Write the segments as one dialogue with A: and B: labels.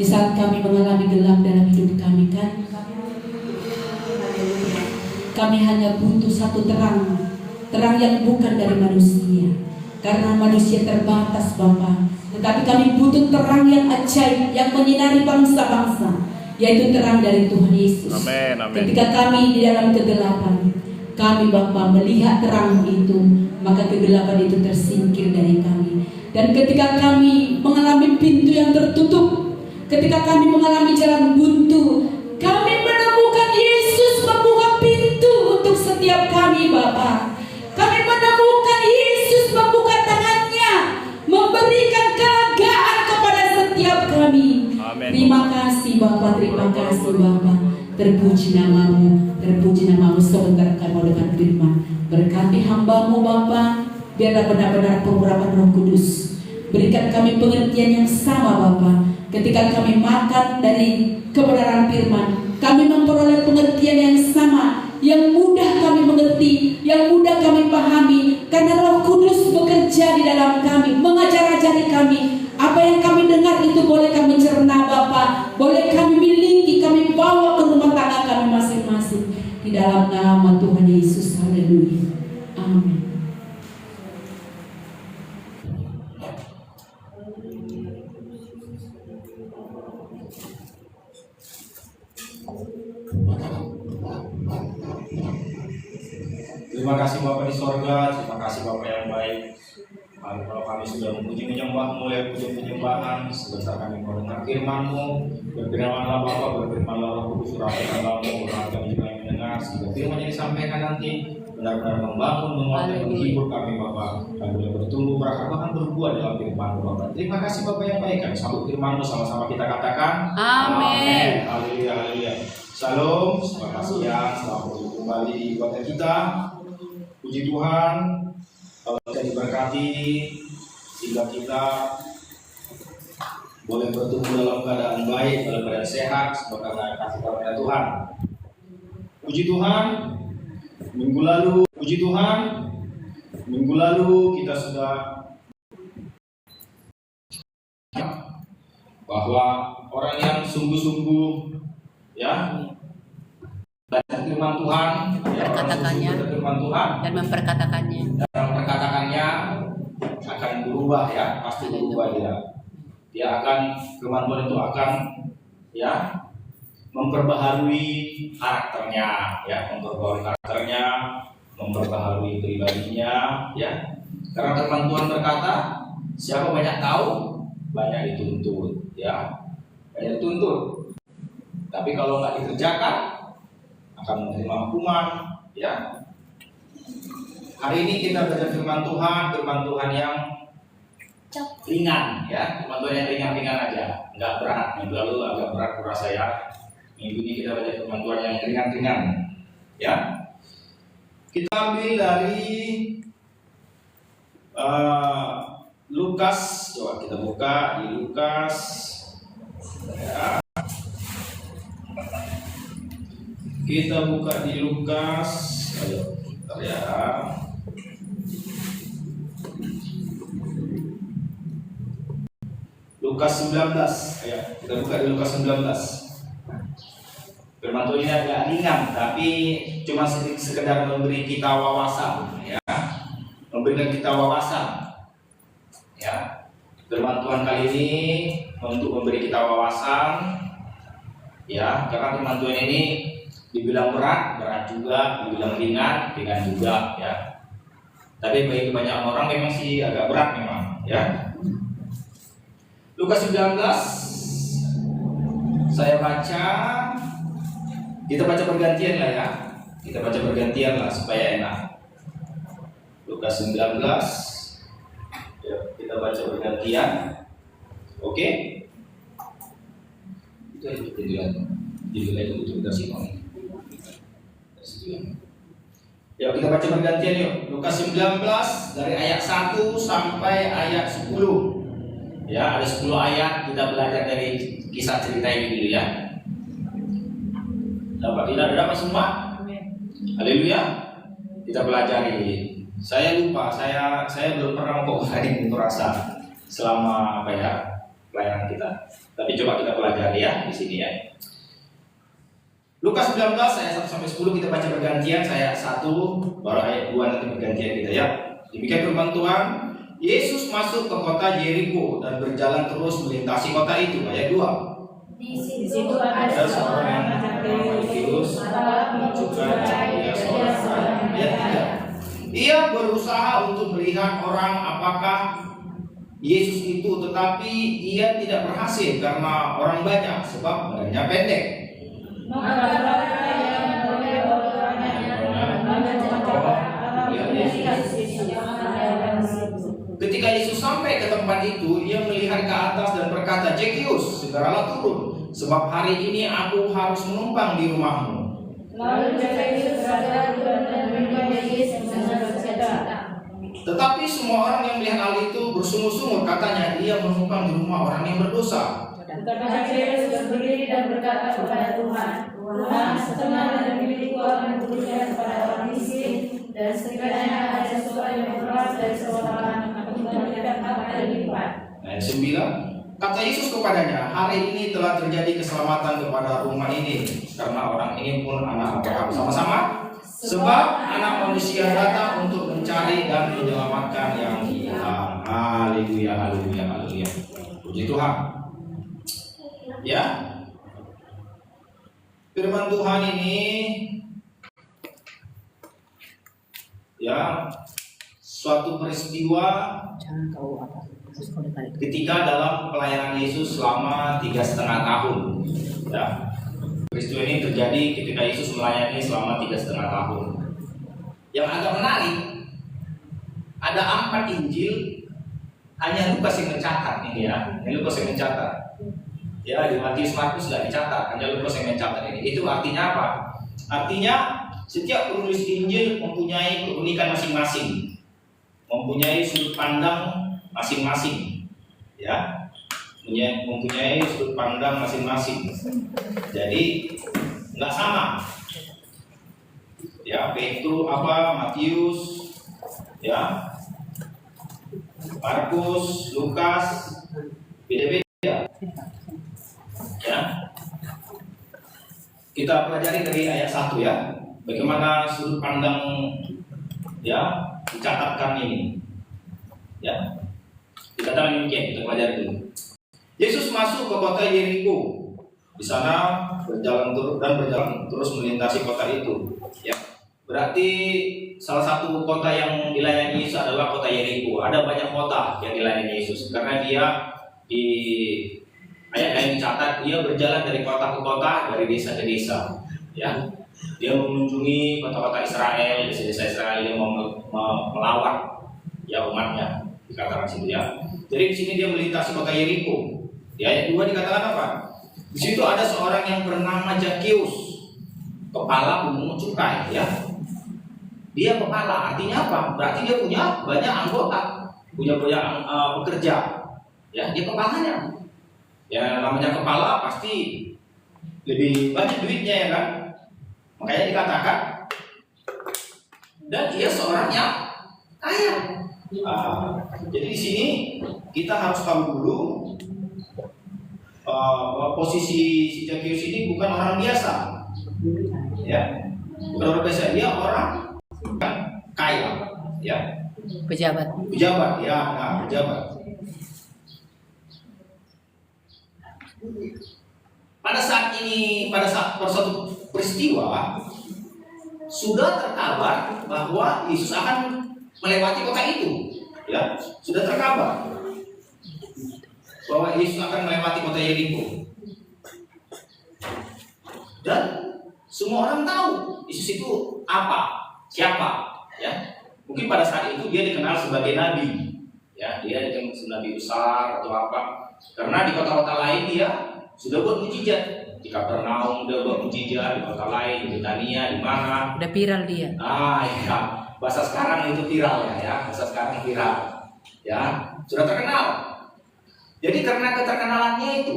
A: Di saat kami mengalami gelap dalam hidup kami kan, kami hanya butuh satu terang yang bukan dari manusia, karena manusia terbatas Bapa. Tetapi kami butuh terang yang ajaib, yang menyinari bangsa-bangsa, yaitu terang dari Tuhan Yesus.
B: Amin, amin.
A: Ketika kami di dalam kegelapan, kami Bapa melihat terang itu, maka kegelapan itu tersingkir dari kami. Dan ketika kami mengalami pintu yang tertutup, ketika kami mengalami jalan buntu, kami menemukan Yesus membuka pintu untuk setiap kami Bapa. Kami menemukan Yesus membuka tangannya, memberikan kelegaan kepada setiap kami.
B: Amin.
A: Terima kasih Bapa, terima kasih Bapa. Terpuji namamu, terpuji namamu. Sebentar kami dengan firman. Berkati hambamu Bapa, biarlah benar-benar pengurapan Roh Kudus. Berikan kami pengertian yang sama Bapa. Ketika kami makan dari kebenaran firman, kami memperoleh pengertian yang sama, yang mudah kami mengerti, yang mudah kami pahami, karena Roh Kudus bekerja di dalam kami, mengajar-ajari kami. Apa yang kami dengar itu boleh kami cerna Bapa, boleh kami miliki, kami bawa ke rumah tangga kami masing-masing. Di dalam nama Tuhan Yesus, haleluya, amin.
C: Terima kasih Bapa di sorga, terima kasih Bapa yang baik. Kalau kami sudah memuji menyembah-Mu, mulai puji penyembahan, sebentar kami mau dengar firman-Mu. Berfirmanlah Bapa, berfirmanlah Roh Kudus, surahkanlah-Mu, kami juga yang mendengar, sehingga firman yang disampaikan nanti benar-benar membangun, menguatkan, menghibur kami Bapa. Kami boleh bertumbuh, berakar, bahkan berbuah dalam firman-Mu Bapa. Terima kasih Bapa yang baik. Kami sambut firman-Mu, sama-sama kita katakan
A: Amin.
C: Haleluya, haleluya. Shalom, selamat siang, selamat berjumpa kembali di ibadah kita. Puji Tuhan, kalau kita diberkati sehingga kita boleh bertumbuh dalam keadaan baik, dalam keadaan sehat, semoga karena kasih karunia Tuhan. Puji Tuhan, minggu lalu kita sudah bahwa orang yang sungguh-sungguh ya belajar firman Tuhan,
D: memperkatakannya
C: firman Tuhan
D: dan memperkatakannya.
C: Dan memperkatakannya akan berubah ya, pasti berubah dia. Dia akan, firman Tuhan itu akan ya memperbaharui karakternya, memperbaharui pribadinya ya. Karena firman Tuhan berkata, siapa banyak tahu, banyak dituntut ya. Banyak dituntut. Tapi kalau nggak dikerjakan akan menerima hukuman ya. Hari ini kita belajar firman Tuhan yang ringan ya, firman Tuhan yang ringan-ringan aja, nggak berat. Minggu lalu agak berat kurasa ya. Minggu ini kita belajar firman Tuhan yang ringan-ringan ya. Kita ambil dari Lukas, coba kita buka di Lukas ya. Kita buka di Lukas, ayo, bentar ya. Lukas 19, ayo, kita buka di Lukas 19. Firman Tuhan ini agak ringan, tapi cuma sekedar memberi kita wawasan, ya, memberikan kita wawasan, ya. Firman Tuhan kali ini untuk memberi kita wawasan, ya, karena firman Tuhan ini dibilang berat juga, dibilang ringan juga ya. Tapi bagi kebanyakan orang memang sih agak berat memang ya. Lukas 19 saya baca, kita baca bergantian lah ya. Kita baca bergantian lah supaya enak. Lukas 19 ya, kita baca bergantian. Oke? Itu yang itu untuk kita simpan. Ya, kita baca bergantian yuk. Lukas 19 dari ayat 1 sampai ayat 10. Ya, ada 10 ayat kita belajar dari kisah cerita ini dulu ya. Tidak dapat semua? Haleluya. Kita pelajari. Saya lupa, saya belum pernah mengkok ini merasa selama apa ya pelayanan kita. Tapi coba kita pelajari ya di sini ya. Lukas 19 ayat 1 sampai 10 kita baca bergantian, saya 1 baru ayat 2 nanti bergantian kita ya. Demikian firman Tuhan. Yesus masuk ke kota Yeriko dan berjalan terus melintasi kota itu. Ayat 2.
B: Di situ ada seorang yang bernama Zakheus, juga dia seorang.
C: Ayat 3. Ia berusaha untuk melihat orang apakah Yesus itu, tetapi ia tidak berhasil karena orang banyak, sebab badannya pendek.
B: Maka mereka yang melihat orangnya
C: Ketika Yesus sampai ke tempat itu, ia melihat ke atas dan berkata, Zakheus, segeralah turun, sebab hari ini aku harus menumpang di rumahmu.
B: Lalu Zakheus berkata dan menerima Yesus dengan berkata.
C: Tetapi semua orang yang melihat hal itu bersungut-sungut, katanya, ia menumpang di rumah orang yang berdosa.
B: Karena Zakheus berdiri dan berkata kepada Tuhan, Tuhan, setengah dari milikku akan diberikan kepada orang miskin, dan sekiranya ada sesuatu yang berat dari seorang aku memberikan apa kali lipat.
C: Ayat 9. Kata Yesus kepadanya, hari ini telah terjadi keselamatan kepada rumah ini, karena orang ini pun anak Abraham. Sama-sama. Sebab anak manusia datang untuk mencari dan menyelamatkan yang hilang. Haleluya, haleluya, haleluya. Puji Tuhan. Ya. Firman Tuhan ini ya suatu peristiwa ketika dalam pelayanan Yesus selama 3,5 tahun. Ya. Peristiwa ini terjadi ketika Yesus melayani selama 3,5 tahun. Yang agak menarik, ada 4 Injil, hanya Lukas yang mencatat ini ya. Ini Lukas yang mencatat. Ya, di Matius, Markus nggak dicatat, hanya Lukas yang mencatat ini. Itu artinya apa? Artinya setiap penulis Injil mempunyai keunikan masing-masing, mempunyai sudut pandang masing-masing, ya, mempunyai sudut pandang masing-masing. Jadi nggak sama. Ya, Matius, ya, Markus, Lukas, beda-beda. Ya, kita pelajari dari ayat 1 ya, bagaimana sudut pandang ya dicatatkan ini. Ya, dikatakan demikian, kita pelajari dulu. Yesus masuk ke kota Yeriko. Di sana berjalan terus melintasi kota itu. Ya, berarti salah satu kota yang dilayani Yesus adalah kota Yeriko. Ada banyak kota yang dilayani Yesus karena dia di ayat yang dicatat, dia berjalan dari kota ke kota, dari desa ke desa. Ya, dia mengunjungi kota-kota Israel, desa-desa Israel, dia mau melawan ya umatnya, dikatakan situ ya. Jadi di sini dia melintasi kota Yeriko. Di ayat 2 dikatakan apa? Di situ ada seorang yang bernama Zakheus, kepala pemungut cukai. Ya, dia kepala, artinya apa? Berarti dia punya banyak anggota, punya banyak pekerja. Ya, dia kepalanya. Ya, namanya kepala pasti lebih banyak duitnya ya kan? Makanya dikatakan, dan dia seorang yang kaya. Jadi di sini kita harus tahu dulu posisi si Zakheus ini bukan orang biasa, ya, bukan orang biasa, dia orang kaya, ya,
D: Pejabat.
C: ya, pejabat. Pada saat suatu peristiwa sudah terkabar bahwa Yesus akan melewati kota itu, ya, sudah terkabar bahwa Yesus akan melewati kota Yeriko, dan semua orang tahu Yesus itu siapa, ya. Mungkin pada saat itu dia dikenal sebagai nabi, ya, dia dikenal sebagai nabi besar atau apa. Karena di kota-kota lain dia sudah buat mujizat. Di Kapernaum dia buat mujizat, di kota lain, di Betania, di mana.
D: Udah viral dia.
C: Iya. Bahasa sekarang itu viral ya. Bahasa sekarang viral. Ya, sudah terkenal. Jadi karena keterkenalannya itu,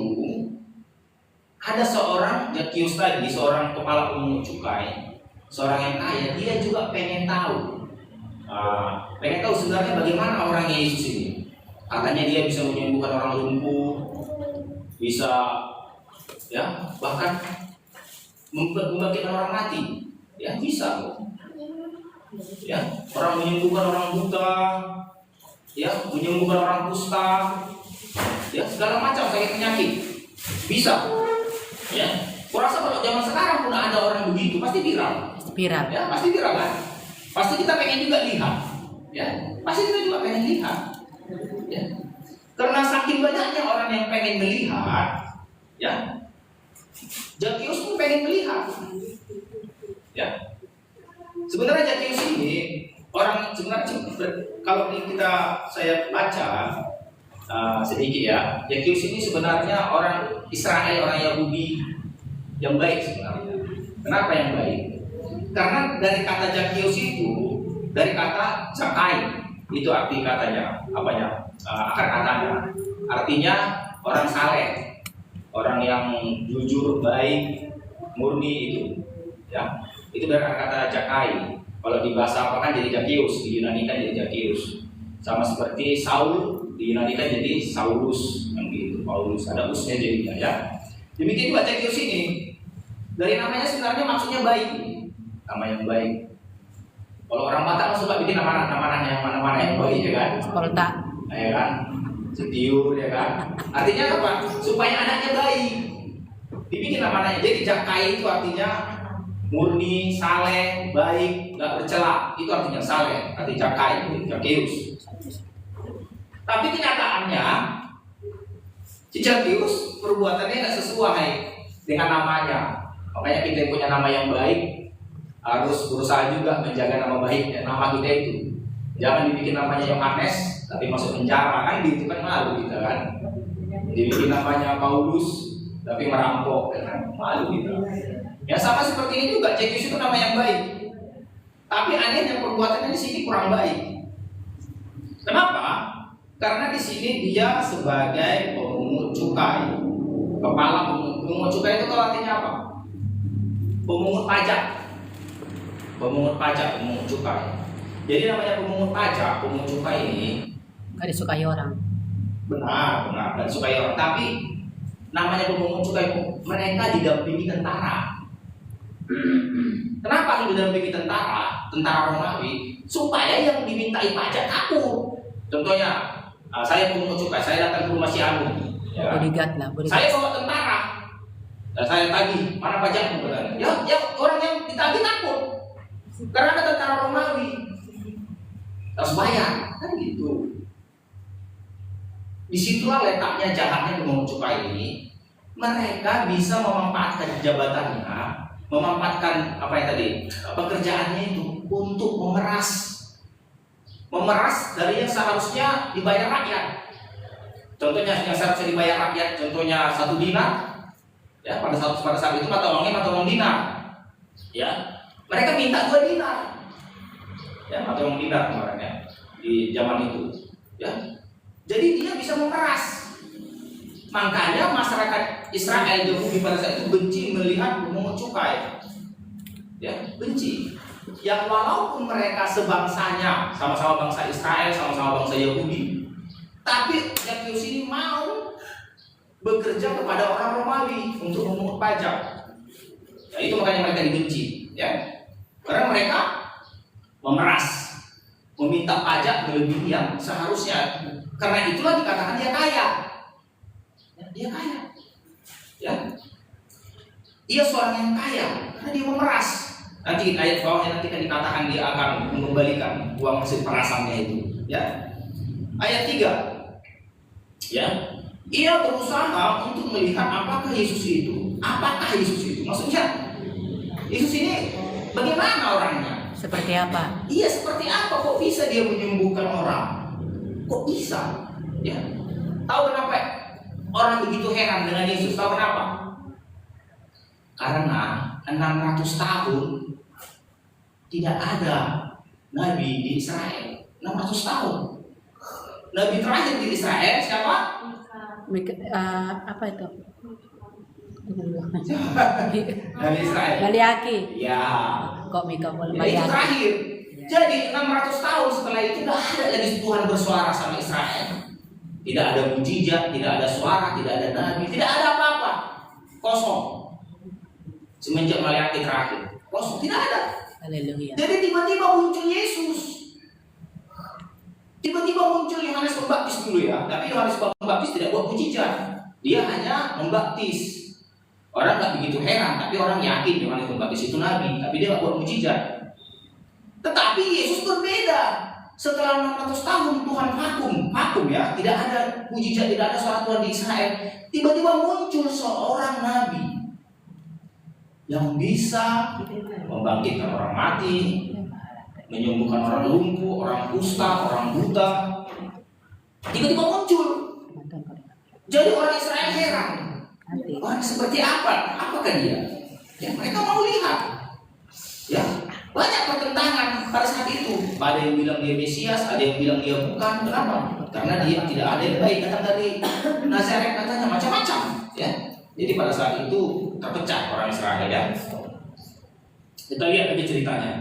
C: ada seorang Zakheus tadi, seorang kepala pemungut cukai, seorang yang kaya, dia juga pengen tahu sebenarnya bagaimana orangnya Yesus ini. Katanya dia bisa menyembuhkan orang lumpuh, bisa ya bahkan membangkitkan orang mati, ya bisa kok. Ya, orang menyembuhkan orang buta, ya menyembuhkan orang kusta, ya segala macam sakit penyakit bisa. Ya, kurasa kalau zaman sekarang pun ada orang begitu pasti viral.
D: Viral.
C: Ya, pasti viral kan? Pasti kita pengen juga lihat. Ya, pasti kita juga pengen lihat. Ya. Karena saking banyaknya orang yang pengen melihat, ya. Zakius pun pengen melihat. Ya. Sebenarnya Zakius ini orang sebenarnya kalau saya baca sedikit ya, Zakius ini sebenarnya orang Israel, orang Yahudi yang baik sebenarnya. Kenapa yang baik? Karena dari kata Zakius itu, dari kata Zakai, itu arti katanya, akar katanya, artinya orang saleh, orang yang jujur, baik, murni itu, ya. Itu dari kata Zakai. Kalau di bahasa apa kan jadi Zakius, di Yunani kan jadi Zakius. Sama seperti Saul, di Yunani kan jadi Saulus, yang gitu. Paulus ada usnya jadinya, ya. Demikian juga Zakius ini. Dari namanya sebenarnya maksudnya baik, nama yang baik. Kalau orang Batak suka bikin nama-nama yang baik, ya kan?
D: Sekolta.
C: Ya kan? Setiur, ya kan? Artinya apa? Supaya anaknya baik. Dibikin namanya. Jadi Zakai itu artinya murni, saleh, baik, gak bercela. Itu artinya saleh, arti Zakai, Zakius. Tapi kenyataannya si Zakius perbuatannya gak sesuai dengan namanya. Makanya kita punya nama yang baik harus berusaha juga menjaga nama baiknya, nama kita itu. Jangan dibikin namanya Yohanes tapi masuk penjara, kan gitu kan, malu kita kan. Dibikin namanya Paulus tapi merampok, kan malu kita. Ya sama seperti ini juga, Zakius itu nama yang baik. Tapi anehnya perbuatannya di sini kurang baik. Kenapa? Karena di sini dia sebagai pemungut cukai, kepala pemungut cukai itu kalau artinya apa? Pemungut pajak. Pemungut pajak, pemungut cukai. Jadi namanya pemungut pajak, pemungut cukai ini
D: Gak disukai orang.
C: benar, gak disukai orang. Tapi namanya pemungut cukai, mereka didampingi tentara. Kenapa harus didampingi tentara Romawi? Supaya yang dimintai pajak takut. Contohnya, saya pemungut cukai, saya datang ke rumah si Agung. Ya.
D: Bodyguard lah, bodyguard.
C: Saya bawa tentara, dan saya tagih, mana pajakmu? Ya, orang yang ditagih takut. Karena ada tentara Romawi harus bayar, kan gitu. Disitulah letaknya jahatnya pemungut cukai ini. Mereka bisa memanfaatkan jabatannya, memanfaatkan pekerjaannya itu untuk memeras dari yang seharusnya dibayar rakyat. Contohnya yang seharusnya dibayar rakyat, contohnya 1 dinar, ya pada saat itu mata uang dinar, ya. Mereka minta 2 dinar, ya atau yang dinar kemarin ya di zaman itu, ya. Jadi dia bisa memeras. Makanya masyarakat Israel Yahudi pada saat itu benci melihat pemungut cukai, ya benci. Yang walaupun mereka sebangsanya, sama-sama bangsa Israel, sama-sama bangsa Yahudi, tapi Zakius ini mau bekerja kepada orang Romawi untuk memungut pajak. Ya, itu makanya mereka dibenci, ya. Karena mereka memeras, meminta pajak melebihi yang seharusnya. Karena itulah dikatakan dia kaya. Ya, dia kaya. Ya. Dia seorang yang kaya karena dia memeras. Nanti ayat bawahnya nanti kan dikatakan dia akan mengembalikan uang hasil perasannya itu. Ya. Ayat 3. Ya. Ia berusaha untuk melihat apakah Yesus itu. Maksudnya Yesus ini bagaimana orangnya?
D: Seperti apa?
C: Iya, seperti apa? Kok bisa dia menyembuhkan orang? Kok bisa? Ya. Tahu kenapa orang begitu heran dengan Yesus? Tahu kenapa? Karena 600 tahun tidak ada nabi di Israel. 600 tahun. Nabi terakhir di Israel siapa?
D: Apa itu?
C: Nabi Israel.
D: Baliaki.
C: Ya.
D: Kok Mika boleh
C: Ya, itu
D: Baliaki?
C: terakhir. Jadi 600 tahun setelah itu tidak ada lagi Tuhan bersuara sama Israel. Tidak ada mujizat, tidak ada suara, tidak ada nabi, tidak ada apa-apa. Kosong. Semenjak Maleakhi terakhir, kosong, tidak ada.
D: Haleluya.
C: Jadi tiba-tiba muncul Yesus. Tiba-tiba muncul Yohanes Pembaptis dulu ya. Tapi Yohanes Pembaptis tidak buat mujizat. Dia hanya membaptis. Orang nggak begitu heran, tapi orang yakin Yohanes Pembaptis itu nabi, tapi dia nggak buat mujizat. Tetapi Yesus berbeda. Setelah 600 tahun Tuhan vakum ya, tidak ada mujizat, tidak ada suara Tuhan di Israel. Tiba-tiba muncul seorang nabi yang bisa membangkitkan orang mati, menyembuhkan orang lumpuh, orang kusta, orang buta. Tiba-tiba muncul. Jadi orang Israel heran. Orang seperti apa? Apakah dia? Ya, mereka mau lihat. Ya, banyak pertentangan pada saat itu. Ada yang bilang dia Mesias, ada yang bilang dia bukan. Kenapa? Karena dia tidak ada yang baik datang dari Nazaret, katanya macam-macam. Ya, jadi pada saat itu terpecah orang Israel ya. Kita lihat aja ceritanya.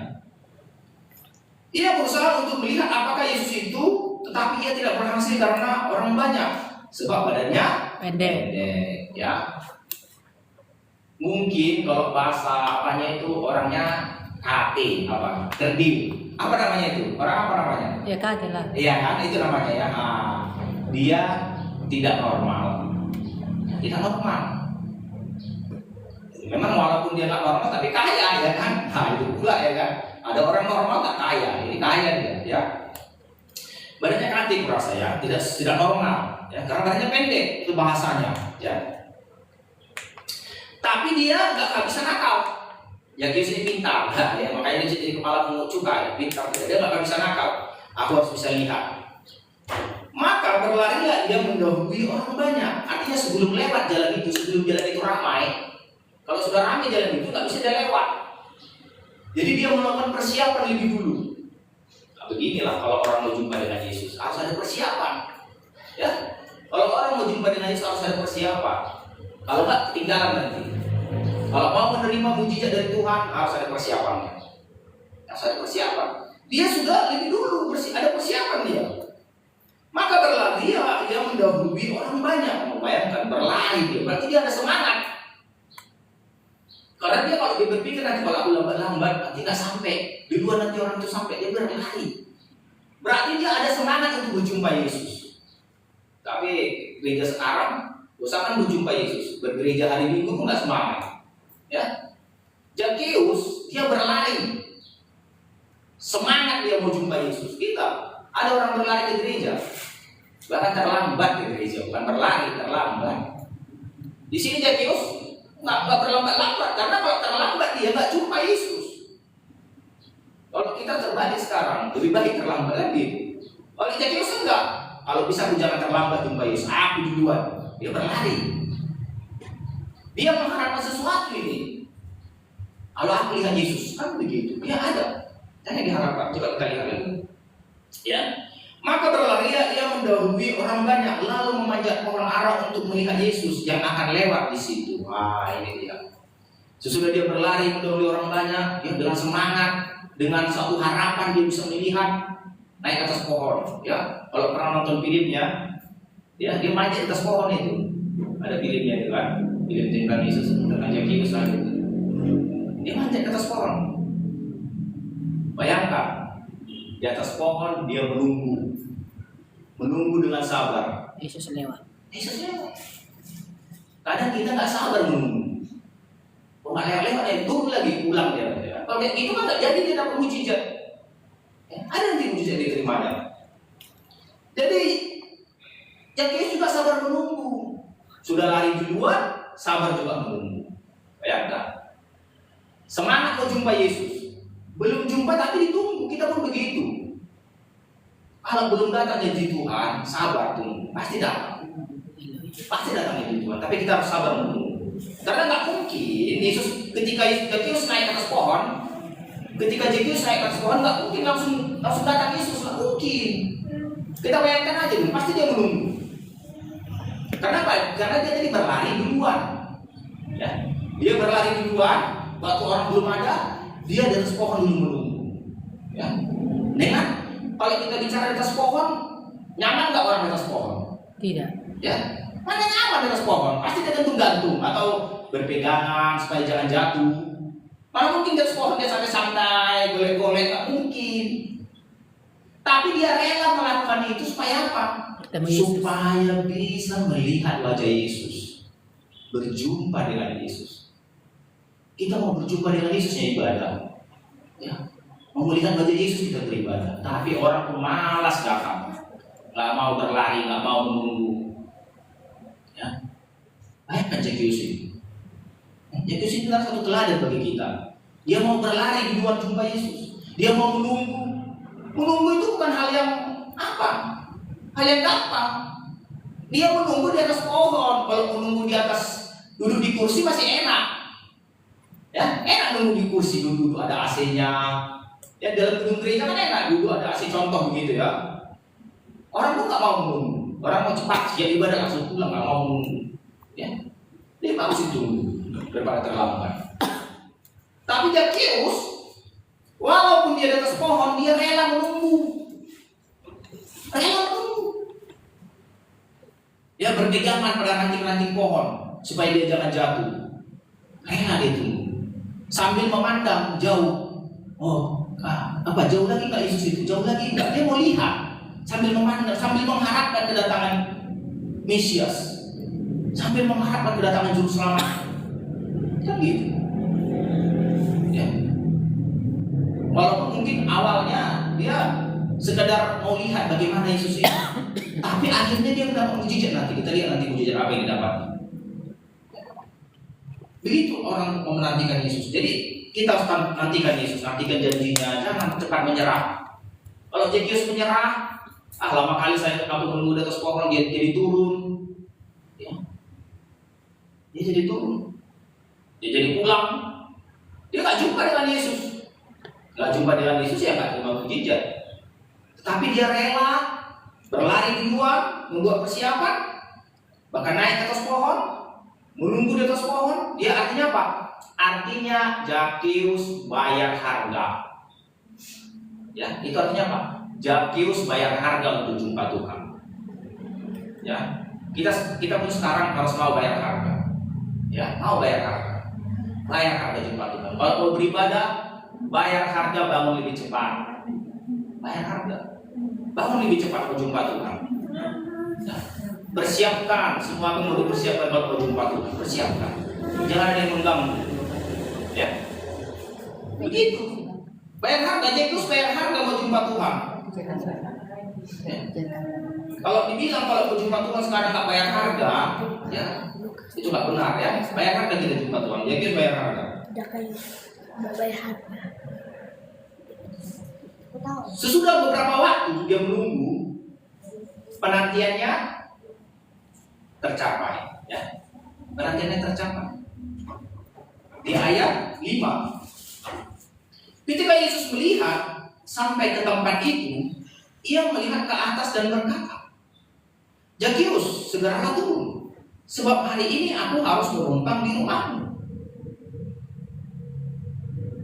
C: Dia berusaha untuk melihat apakah Yesus itu, tetapi ia tidak berhasil karena orang banyak. Sebab badannya
D: Pendek.
C: ya. Mungkin kalau bahasa apanya itu orangnya KT apa? Terdiri. Apa namanya itu? Orang apa namanya?
D: Ya kagak lah.
C: Iya kan itu namanya ya. Dia tidak normal. Tidak normal. Memang walaupun dia nggak normal tapi kaya ya kan. Nah itu pula ya kan. Ada orang normal nggak kaya, ini kaya dia ya. Badannya kantik merasa ya, tidak normal ya, karena badannya pendek itu bahasanya ya. Tapi dia nggak bisa nakal. Ya Yesus ini pintar, ya makanya dia jadi kepala pungut cukai, pintar dia nggak bisa nakal. Aku harus bisa lihat. Maka berlarilah dia mendahului orang banyak. Artinya sebelum lewat jalan itu, sebelum jalan itu ramai, kalau sudah ramai jalan itu nggak bisa dia lewat. Jadi dia melakukan persiapan lebih dulu. Nah, beginilah kalau orang mau jumpa dengan Yesus harus ada persiapan. Ya, kalau orang mau jumpa dengan Yesus harus ada persiapan. Kalau nggak ketinggalan nanti. Kalau mau menerima mujizat dari Tuhan harus ada persiapannya. Harus ada persiapan. Dia sudah lebih dulu ada persiapan dia. Maka berlari dia mendahului orang banyak. Membayangkan berlari dia, berarti dia ada semangat. Karena dia kalau dia berpikir nanti kalau aku lambat-lambat nanti nggak sampai, duluan nanti orang itu sampai, dia berlari. Berarti dia ada semangat untuk berjumpa Yesus. Tapi gereja sekarang bosankan berjumpa Yesus, bergereja hari Minggu pun nggak semangat. Ya, Zakheus dia berlari, semangat dia mau jumpa Yesus. Kita ada orang berlari ke gereja, bahkan terlambat ke gereja, bukan berlari, terlambat. Di sini Zakheus nggak berlambat-lambat, karena kalau terlambat dia nggak jumpa Yesus. Kalau kita terbalik sekarang, lebih baik terlambat lagi. Kalau Zakheus enggak, kalau bisa aku jangan terlambat jumpa Yesus, aku duluan. Dia berlari. Dia mengharapkan sesuatu ini. Kalau aku lihat Yesus, kan begitu. Dia ada. Dan yang diharapkan. Coba kita lihat lagi. Ya. Maka berlari dia mendahului orang banyak, lalu memanjat pohon ara untuk melihat Yesus yang akan lewat di situ. Wah, ini dia. Sesudah dia berlari mendahului orang banyak, dia dengan semangat, dengan satu harapan dia bisa melihat naik atas pohon. Ya, kalau pernah nonton filmnya, dia manjat atas pohon itu. Ada filmnya itu kan, film tentang Yesus tentang Zakheus lagi. Dia manjat atas pohon. Bayangkan, di atas pohon dia menunggu dengan sabar.
D: Yesus lewat.
C: Yesus lewat. Kadang kita nggak sabar menunggu. Kalau nggak lewat ya turun lagi pulang dia. Kalau kayak gitu kan nggak jadi dia dapat mujizat. Ada nanti mujizat diterimanya. Jadi Zakheus juga sabar menunggu. Sudah lari duluan, sabar juga menunggu. Bayangkan. Semangat mau jumpa Yesus. Belum jumpa tapi ditunggu. Kita pun begitu. Kalau belum datang janji Tuhan, sabar tunggu. Pasti datang. Pasti datang janji Tuhan. Tapi kita harus sabar menunggu. Karena nggak mungkin Yesus ketika Zakheus naik atas pohon, nggak mungkin langsung datang Yesus. Nggak mungkin. Kita bayangkan aja dulu. Pasti dia menunggu. Kenapa? Karena dia tadi berlari duluan. Ya. Dia berlari duluan. Waktu orang belum ada, dia di atas pohon dulu menunggu. Ya. Dengan kalau kita bicara di atas pohon, nyaman nggak orang di atas pohon?
D: Tidak.
C: Ya, mana nyaman di atas pohon? Pasti dia gantung-gantung atau berpegangan supaya jangan jatuh. Mana mungkin di atas pohon dia santai-santai, golek-golek, nggak mungkin. Tapi dia rela melakukan itu supaya apa?
D: Bertemu Yesus.
C: Supaya bisa melihat wajah Yesus, berjumpa dengan Yesus. Kita mau berjumpa dengan Yesus ya ibadah, ya. Mau melihat wajah Yesus kita beribadah. Tapi orang pemalas datang, nggak mau berlari, nggak mau menunggu. Ya, bayangkan Zacchaeus ini. Zacchaeus ini adalah satu teladan bagi kita. Dia mau berlari di luar jumpa Yesus. Dia mau menunggu. Menunggu itu bukan hal yang apa? Hal yang gampang. Dia menunggu di atas pohon. Kalau menunggu di atas, duduk di kursi masih enak. Ya, enak nunggu di kursi, duduk ada AC-nya. Ya, dalam gedung gereja kan enak duduk ada AC, contoh begitu ya. Orang tuh nggak mau menunggu. Orang mau cepat siap ibadah langsung pulang, nggak mau menunggu. Ya, dia bagus itu daripada terlambat. Tapi Zacchaeus, walaupun dia di atas pohon, dia rela menunggu. Rela menunggu. Dia berpegangan pada ranting-ranting pohon supaya dia jangan jatuh. Rela dia tunggu. Sambil memandang jauh. Oh, apa jauh lagi nggak Yesus itu? Jauh lagi nggak? Dia mau lihat. Sambil memandang, sambil mengharapkan kedatangan Mesias, sambil mengharapkan kedatangan Juru Selamat. Kan gitu. Ya. Walaupun mungkin awalnya dia sekedar mau lihat bagaimana Yesus ini, tapi akhirnya dia mendapat mukjizat. Nanti kita lihat nanti mukjizat apa yang didapat. Begitu orang mau menantikan Yesus. Jadi kita harus nantikan Yesus, nantikan janjinya, jangan cepat menyerah. Kalau Zacchaeus menyerah, lama kali aku menunggu di atas pohon, dia jadi turun. Ya. Dia jadi turun. Dia jadi pulang. Dia nggak jumpa dengan Yesus. Nggak jumpa dengan Yesus ya nggak terima mukjizat. Tetapi dia rela berlari di luar, membuat persiapan, bahkan naik ke atas pohon, menunggu di atas pohon. Dia artinya apa? Artinya Zacchaeus bayar harga. Ya, itu artinya apa? Zacchaeus bayar harga untuk jumpa Tuhan. Ya, kita pun sekarang harus mau bayar harga. Ya, mau bayar harga. Bayar harga jumpa Tuhan. Kalau mau beribadah, bayar harga bangun lebih cepat. Bayar harga. Bangun lebih cepat mau jumpa Tuhan. Ya, persiapkan semua yang mau dipersiapkan buat mau jumpa Tuhan. Persiapkan. Jangan ada yang mengganggu. Ya, begitu. Bayar harga, Zacchaeus bayar harga mau jumpa Tuhan. Ya. Kalau dibilang kalau berjumpa Tuhan sekarang nggak bayar harga, ya itu nggak benar ya. Bayar harga kita jumpa Tuhan. Zacchaeus bayar harga. Sesudah beberapa waktu dia menunggu, penantiannya tercapai. Ya, penantiannya tercapai. Di ayat 5. Ketika Yesus melihat sampai ke tempat itu, ia melihat ke atas dan berkata, Zacchaeus, segeralah turun, sebab hari ini aku harus menumpang di rumahmu.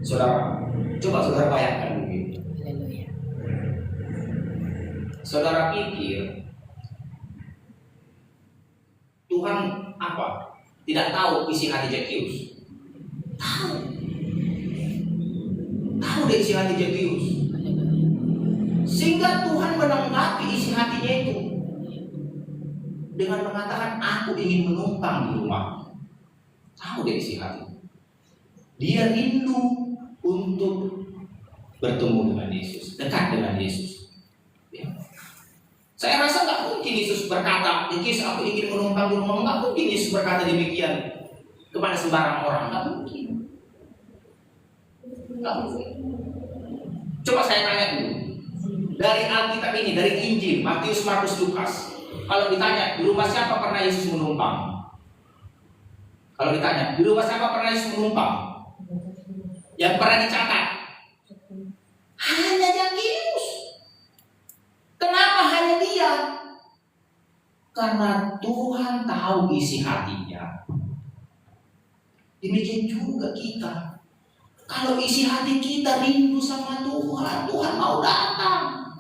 C: Saudara, coba saudara bayangkan begitu.
D: Haleluya.
C: Saudara pikir Tuhan apa? Tidak tahu isi hati Zacchaeus? Tahu deh isi hati Zacchaeus. Sehingga Tuhan menanggapi isi hatinya itu dengan mengatakan, aku ingin menumpang di rumah. Tahu deh isi hati. Dia rindu untuk bertemu dengan Yesus, dekat dengan Yesus. Ya. Saya rasa nggak mungkin Yesus berkata, Zacchaeus aku ingin menumpang di rumah. Nggak mungkin Yesus berkata demikian kepada sembarang orang. Nggak mungkin. Nggak mungkin. Coba saya tanya dulu. Dari Alkitab ini, dari Injil, Matius, Markus, Lukas, kalau ditanya, di rumah siapa pernah Yesus menumpang? Kalau ditanya, di rumah siapa pernah Yesus menumpang? Yang pernah dicatat? Hanya Zacchaeus. Kenapa hanya dia? Karena Tuhan tahu isi hatinya. Demikian juga kita. Kalau isi hati kita rindu sama Tuhan, Tuhan mau datang.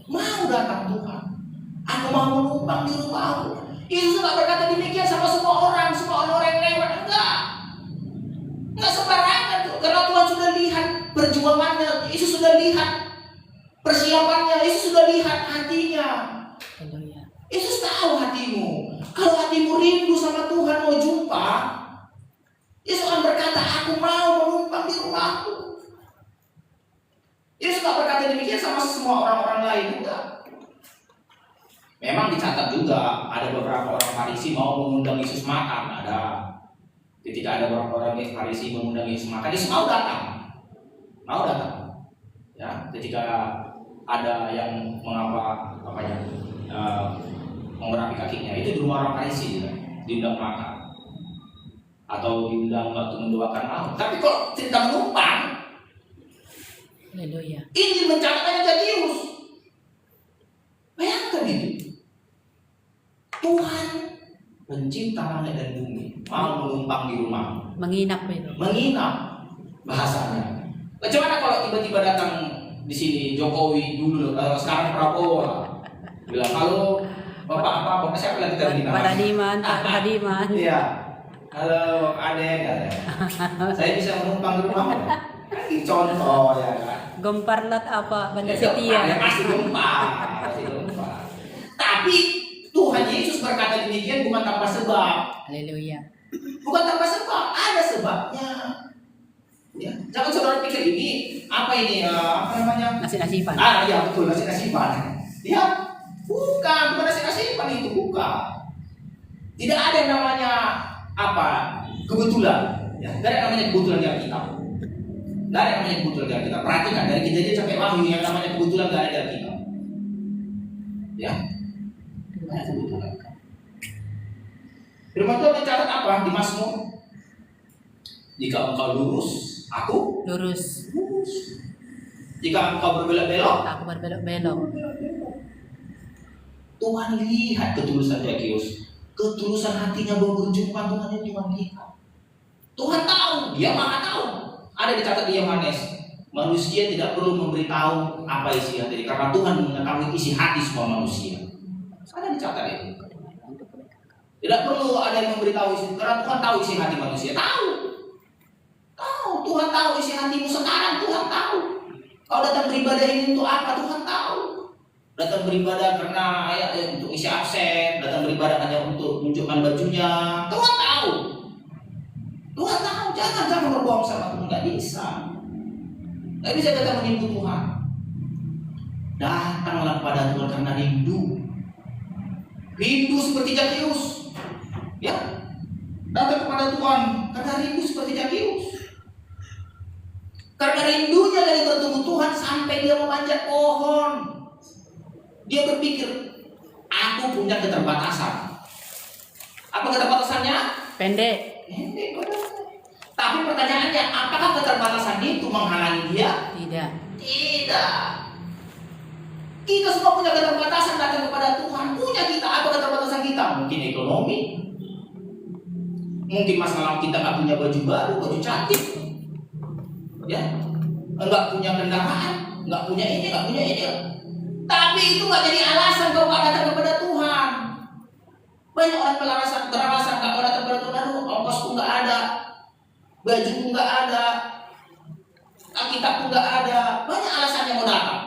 C: Mau datang Tuhan. Aku mau menumpang di rumahmu. Yesus nggak berkata demikian sama semua orang yang lewat. Enggak sembarangan tuh. Karena Tuhan sudah lihat perjuangannya, Yesus sudah lihat persiapannya, Yesus sudah lihat hatinya.
D: Haleluya.
C: Yesus tahu hatimu. Kalau hatimu rindu sama Tuhan, mau jumpa, Yesus akan berkata, aku mau menumpang di rumahku. Yesus nggak berkata demikian sama semua orang-orang lain, enggak. Memang dicatat juga ada beberapa orang Farisi mau mengundang Yesus makan. Ada ketika ada beberapa orang Farisi mengundang Yesus makan, Yesus mau datang. Ya, ketika ada yang mengurapi kakinya, itu di rumah orang Farisi juga, diundang makan atau diundang waktu mendoakan maut. Tapi kalau cerita menumpang,
D: Haleluya.
C: Injil mencatatnya Zakheus. Bayangkan itu. Tuhan pencipta langit dan bumi mau menumpang di rumah,
D: Menginap itu.
C: menginap bahasanya. Bagaimana kalau tiba-tiba datang di sini Jokowi dulu, sekarang Prabowo lah. Bilang halo Bapak siapa lagi tadi
D: Pak Hadiman, Pak Hadiman.
C: Iya. Halo Adek. Saya bisa menumpang di rumah. Contoh ya kan.
D: Gomparlat apa? Banda
C: Ya,
D: setia.
C: pasti gempar. Tapi Tuhan Yesus berkata demikian bukan tanpa sebab.
D: Haleluya.
C: Bukan tanpa sebab, ada sebabnya. Ya, jangan saudara pikir ini apa namanya?
D: Nasi-nasiban.
C: Iya betul, nasi-nasiban. Ya, bukan nasi-nasiban itu bukan. Tidak ada yang namanya kebetulan. Ya, tidak ada yang namanya kebetulan di Alkitab. Tidak ada yang namanya kebetulan di Alkitab. Perhatikan dari Kejadian sampai Wahyu yang namanya kebetulan tidak ada di Alkitab. Ya, kebetulan. Firman Tuhan mencatat apa di Mazmur? Jika engkau lurus, aku
D: Lurus.
C: lurus. Jika engkau berbelok-belok,
D: Aku berbelok-belok.
C: Tuhan lihat ketulusan Zakheus, ketulusan hatinya bahwa berjumpa Tuhan itu Tuhan lihat. Tuhan tahu, Dia Maha tahu. Ada dicatat di Yohanes, manusia tidak perlu memberitahu apa isi hati, karena Tuhan mengetahui isi hati semua manusia. Ada dicatat itu. Tidak perlu ada yang memberitahu isi, karena Tuhan tahu isi hati manusia. Tahu, Tuhan tahu isi hatimu sekarang. Tuhan tahu. Kau datang beribadah ini untuk apa? Tuhan tahu. Datang beribadah karena untuk isi absen, datang beribadah hanya untuk menunjukkan bajunya. Tuhan tahu. Tuhan tahu. Jangan berbohong sama Tuhan. Nggak bisa. Nggak bisa datang menipu Tuhan. Datanglah pada Tuhan karena rindu. Rindu seperti Zakheus. Ya, datang kepada Tuhan karena rindu seperti Zakheus. Karena rindunya dari bertemu Tuhan sampai dia memanjat pohon. Dia berpikir, aku punya keterbatasan. Apa keterbatasannya?
D: Pendek.
C: Tapi pertanyaannya, apakah keterbatasan itu menghalangi dia?
D: Tidak.
C: Tidak. Kita semua punya keterbatasan datang kepada Tuhan. Punya kita, apa keterbatasan kita? Mungkin ekonomi. Mungkin masalah kita nggak punya baju baru, baju cantik. Ya, nggak punya kendaraan, nggak punya ini. Tapi itu nggak jadi alasan kau nggak datang kepada Tuhan. Banyak orang beralasan nggak mau datang kepada Tuhan. Ongkosku nggak ada, bajuku nggak ada, Alkitabku nggak ada. Banyak alasannya mau datang.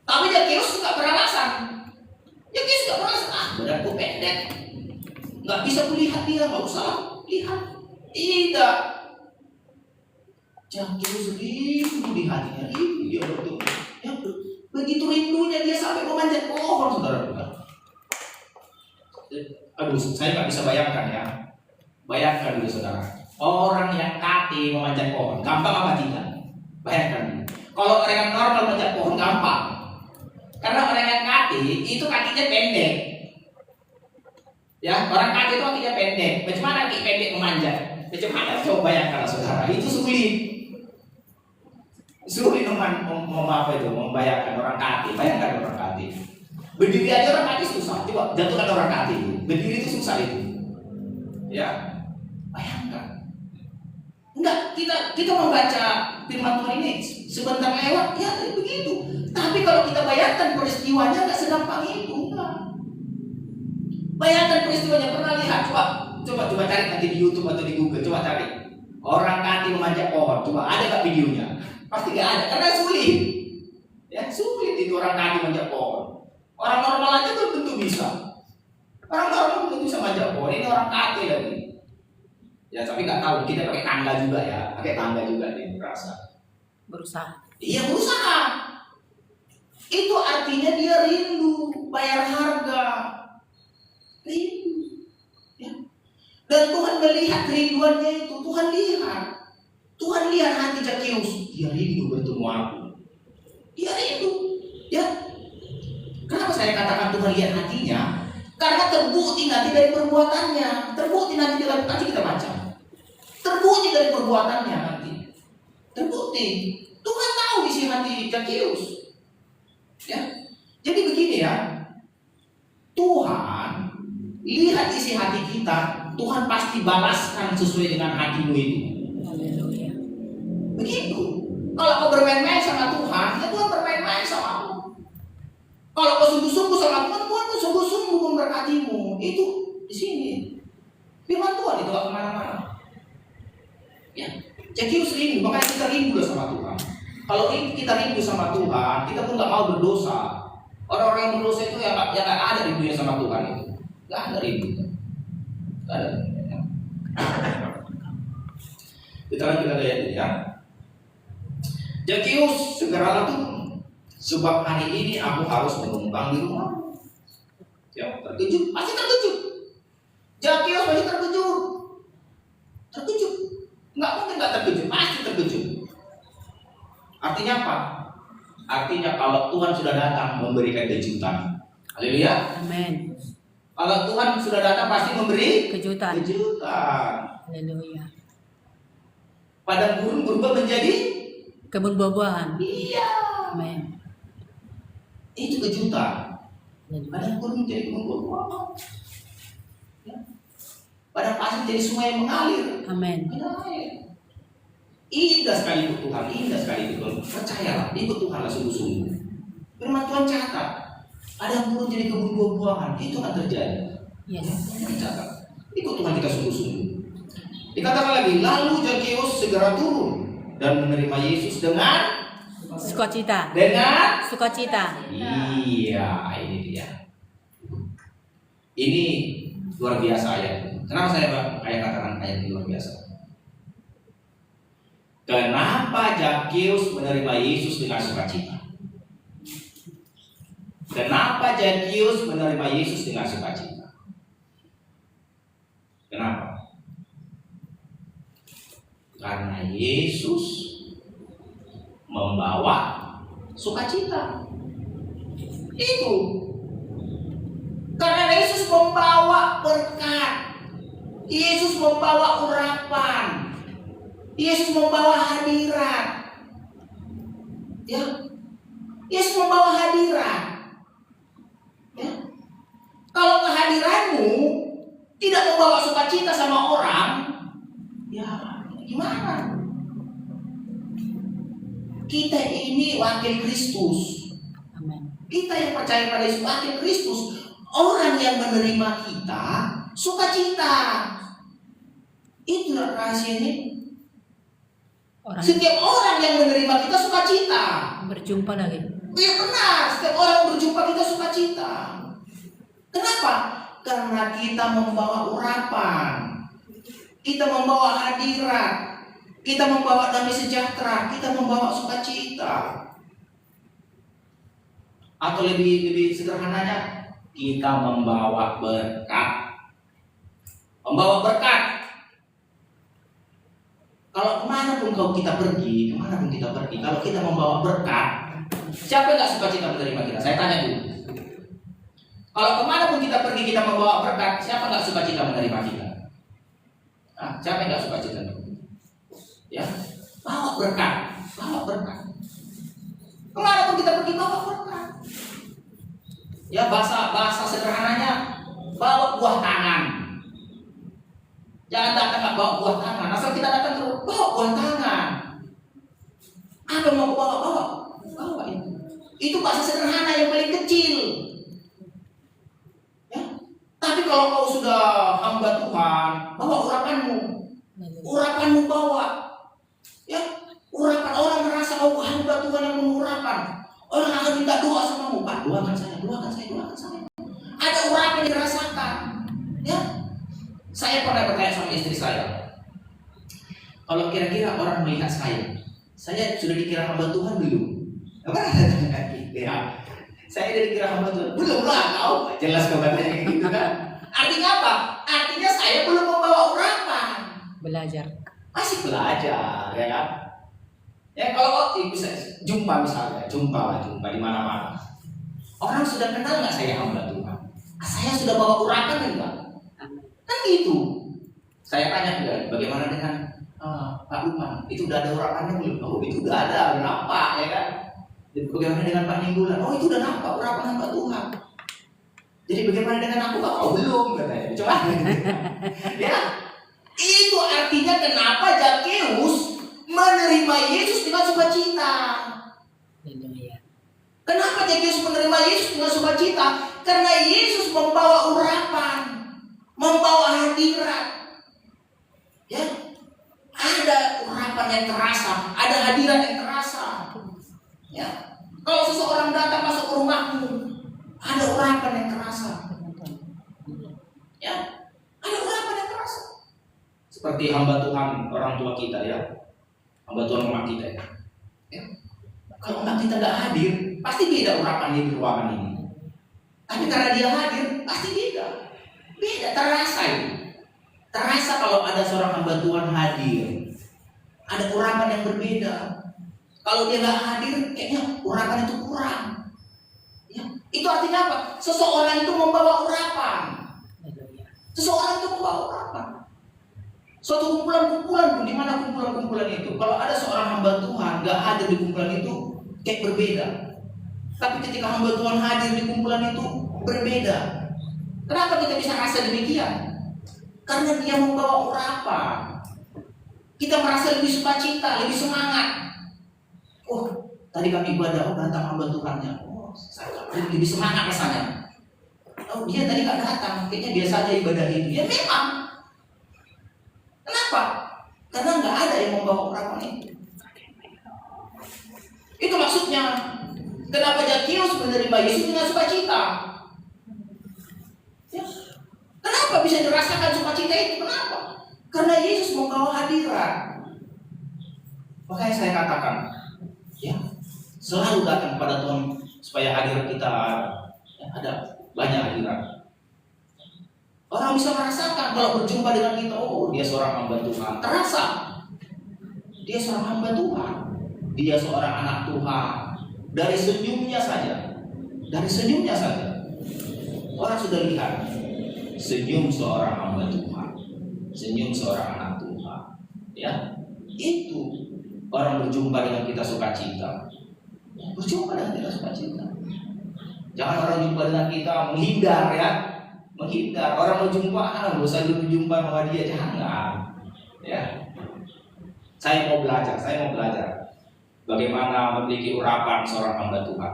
C: Tapi Zakheus nggak beralasan. Zakheus nggak beralasan. Badanku pendek, nggak bisa melihat dia, nggak usah lihat. Tidak. Zakheus rindu di hatinya, dia betul. Ya, begitu rindunya dia sampai memanjat pohon, saudara. Aduh, saya nggak bisa bayangkan ya. Bayangkan dulu saudara. Orang yang kati memanjat pohon, gampang apa tidak? Bayangkan. Kalau orang yang normal memanjat pohon gampang. Karena orang yang kati itu kakinya pendek. Ya, orang kati itu kakinya pendek. Bagaimana kaki pendek memanjat? Bagaimana? Coba bayangkan saudara. Itu sulit. Sulit membayangkan orang kati. Bayangkan orang kati. Berdiri aja orang kaki susah. Coba jatuhkan orang kaki itu. Berdiri itu susah itu. Ya, bayangkan. Enggak, kita membaca firman Tuhan ini sebentar lewat, ya begitu. Tapi kalau kita bayangkan peristiwanya nggak segampang itu. Enggak. Bayangkan peristiwanya, pernah lihat? Coba cari nanti di YouTube atau di Google, coba cari orang kaki memanjat pohon. Coba ada nggak videonya? Pasti nggak ada, karena sulit. Ya sulit itu orang kaki manjat pohon. Orang normal aja belum tentu bisa. Orang normal belum tentu bisa manjat pohon. Ini orang kaki lagi. Ya tapi nggak tahu, kita pakai tangga juga ya, pakai tangga juga nih merasa.
D: Berusaha.
C: Iya berusaha. Itu artinya dia rindu, bayar harga, rindu. Ya. Dan Tuhan melihat kerinduannya itu, Tuhan lihat hati Zakheus, dia rindu bertemu aku, dia rindu. Ya. Kenapa saya katakan Tuhan lihat hatinya? Karena terbukti nanti dari perbuatannya, terbukti nanti kita baca. Terbukti dari perbuatannya nanti. Terbukti. Tuhan tahu isi hati Zakheus. Ya. Jadi begini ya. Tuhan lihat isi hati kita, Tuhan pasti balaskan sesuai dengan hatimu itu.
D: Haleluya.
C: Begitu. Kalau kau bermain-main sama Tuhan, ya Tuhan bermain-main sama kamu. Kalau kau sungguh-sungguh sama Tuhan, Tuhan pun sungguh-sungguh memberkatimu. Itu di sini. Firman Tuhan itu gak kemana-mana. Ya, Zakheus rindu, makanya kita rindu sama Tuhan. Kalau kita rindu sama Tuhan, kita pun gak mau berdosa. Orang-orang yang berdosa itu yang gak ada rindunya sama Tuhan itu. Gak ada rindu. Gak ada. Kita lanjut ayat ini ya. Zakheus segeralah turun, sebab hari ini aku harus menumpang di rumah. Ya, terkejut, pasti terkejut. Zakheus pasti terkejut. Terkejut. Nggak mungkin nggak terkejut, pasti terkejut. Artinya apa? Artinya kalau Tuhan sudah datang memberikan kejutan. Haleluya.
D: Amin.
C: Kalau Tuhan sudah datang pasti memberi
D: Kejutan.
C: kejutan.
D: Haleluya.
C: Padang gurun berubah menjadi
D: Kebun buah-buahan.
C: iya.
D: Amin.
C: Itu kejutan.
D: Haleluya.
C: Padang gurun menjadi kebun buah-buahan. Ya. Padang pasir jadi sungai yang mengalir.
D: Amin.
C: Ada air. Indah sekali ikut Tuhan, indah sekali ikut Tuhan. Percayalah, ikut Tuhanlah sungguh-sungguh. Firman Tuhan catat, padang gurun jadi kebun buah-buahan, itu akan terjadi.
D: Yes.
C: Catat. Ikut Tuhan kita sungguh-sungguh. Dikatakan lagi, lalu Zakheus segera turun dan menerima Yesus dengan
D: Sukacita. Sukacita.
C: Iya, ini dia. Ini luar biasa ayat. Kenapa saya katakan ayat ini luar biasa? Kenapa Zakheus menerima Yesus dengan sukacita? Kenapa Zakheus menerima Yesus dengan sukacita? Kenapa? Karena Yesus membawa sukacita. Itu. Karena Yesus membawa berkat. Yesus membawa urapan. Yesus membawa hadirat. Ya. Yesus membawa hadirat. Ya. Kalau kehadiranmu tidak membawa sukacita sama orang, ya gimana? Kita ini wakil Kristus.
D: Amin.
C: Kita yang percaya pada Yesus wakil Kristus. Orang yang menerima kita sukacita. Itu rahasianya. Setiap orang yang menerima kita sukacita.
D: Berjumpa lagi.
C: Iya benar, setiap orang berjumpa kita sukacita. Kenapa? Karena kita membawa urapan, kita membawa hadirat, kita membawa damai sejahtera, kita membawa sukacita. Atau lebih sederhananya, kita membawa berkat. Membawa berkat. Kalau kemanapun kita pergi, kalau kita membawa berkat, siapa yang gak suka cita menerima kita? Saya tanya dulu. Kalau kemanapun kita pergi, kita membawa berkat, siapa gak suka cita menerima kita? Nah, siapa yang gak suka cita menerima kita? Ya, bawa berkat. Kemanapun kita pergi, bawa berkat. Ya, bahasa sederhananya, bawa buah tangan. Jangan datang nggak bawa buah tangan. Asal kita datang terus bawa buah tangan. Apa mau bawa itu. Itu bahasa sederhana yang paling kecil. Ya. Tapi kalau kau sudah hamba Tuhan, bawa urapanmu bawa. Ya, urapan orang merasa kau hamba Tuhan yang mengurapan. Orang akan minta doa sama mu, Pak, doakan saya. Ada urapan yang dirasakan. Ya, saya pernah bertanya sama istri saya, kalau kira-kira orang melihat saya sudah dikira hamba Tuhan belum? Apa? Ya, saya sudah dikira hamba Tuhan belum lah, kau jelas kau katanya gitu kan? Artinya apa? Artinya saya belum membawa urapan.
D: Belajar.
C: Masih belajar, ya kan? Ya kalau bisa jumpa di mana-mana. Orang sudah kenal nggak saya hamba Tuhan? Saya sudah bawa urapan enggak? Kan gitu. Saya tanya juga, bagaimana dengan Pak Lukman? Itu udah ada urapannya belum? Oh itu udah ada, nampak ya kan? Bagaimana dengan Pak Ninggulan? Oh itu udah nampak urapan hamba Tuhan. Jadi bagaimana dengan aku? Oh belum katanya. Coba. Ya, itu artinya kenapa Zakheus menerima Yesus dengan sukacita. Kenapa Zakheus menerima Yesus dengan sukacita? Karena Yesus membawa urapan, membawa hadirat. Ya, ada urapan yang terasa, ada hadirat yang terasa. Ya, kalau seseorang datang masuk ke rumahmu, ada urapan yang terasa. Ya, ada urapan yang terasa. Seperti hamba Tuhan orang tua kita ya, hamba Tuhan rumah kita ya. Ya. Kalau emak kita nggak hadir, pasti beda urapannya di ruangan ini. Tapi karena dia hadir, pasti beda, terasa itu. Terasa kalau ada seorang hamba Tuhan hadir, ada urapan yang berbeda. Kalau dia nggak hadir, kayaknya urapan itu kurang. Ya. Itu artinya apa? Seseorang itu membawa urapan. Suatu kumpulan-kumpulan pun, di mana kumpulan-kumpulan itu, kalau ada seorang hamba Tuhan nggak hadir di kumpulan itu, kayak berbeda. Tapi ketika hamba Tuhan hadir di kumpulan itu, berbeda. Kenapa kita bisa rasa demikian? Karena dia membawa urapan. Kita merasa lebih sukacita, lebih semangat. Oh, tadi kami ibadah, datang hamba Tuhannya. Oh, saya lebih semangat rasanya. Oh, dia tadi nggak datang, kayaknya biasa aja ibadah itu. Ya memang. Kenapa? Karena nggak ada yang membawa urapan itu. Itu maksudnya. Kenapa Zakheus menerima Yesus dengan sukacita? Ya. Kenapa bisa dirasakan sukacita itu? Kenapa? Karena Yesus membawa hadirat. Makanya saya katakan, ya, selalu datang kepada Tuhan supaya hadirat kita ada banyak hadirat. Orang bisa merasakan kalau berjumpa dengan kita, oh dia seorang hamba Tuhan. Terasa dia seorang hamba Tuhan, dia seorang anak Tuhan. Dari senyumnya saja orang sudah lihat senyum seorang hamba Tuhan, senyum seorang anak Tuhan. Ya, itu orang berjumpa dengan kita sukacita. Berjumpa dengan kita sukacita. Jangan orang jumpa dengan kita menghindar ya. Menghindar. Orang mau jumpa, nggak usah dulu jumpa sama dia, jangan. Ya. Saya mau belajar. Bagaimana memiliki urapan seorang hamba Tuhan.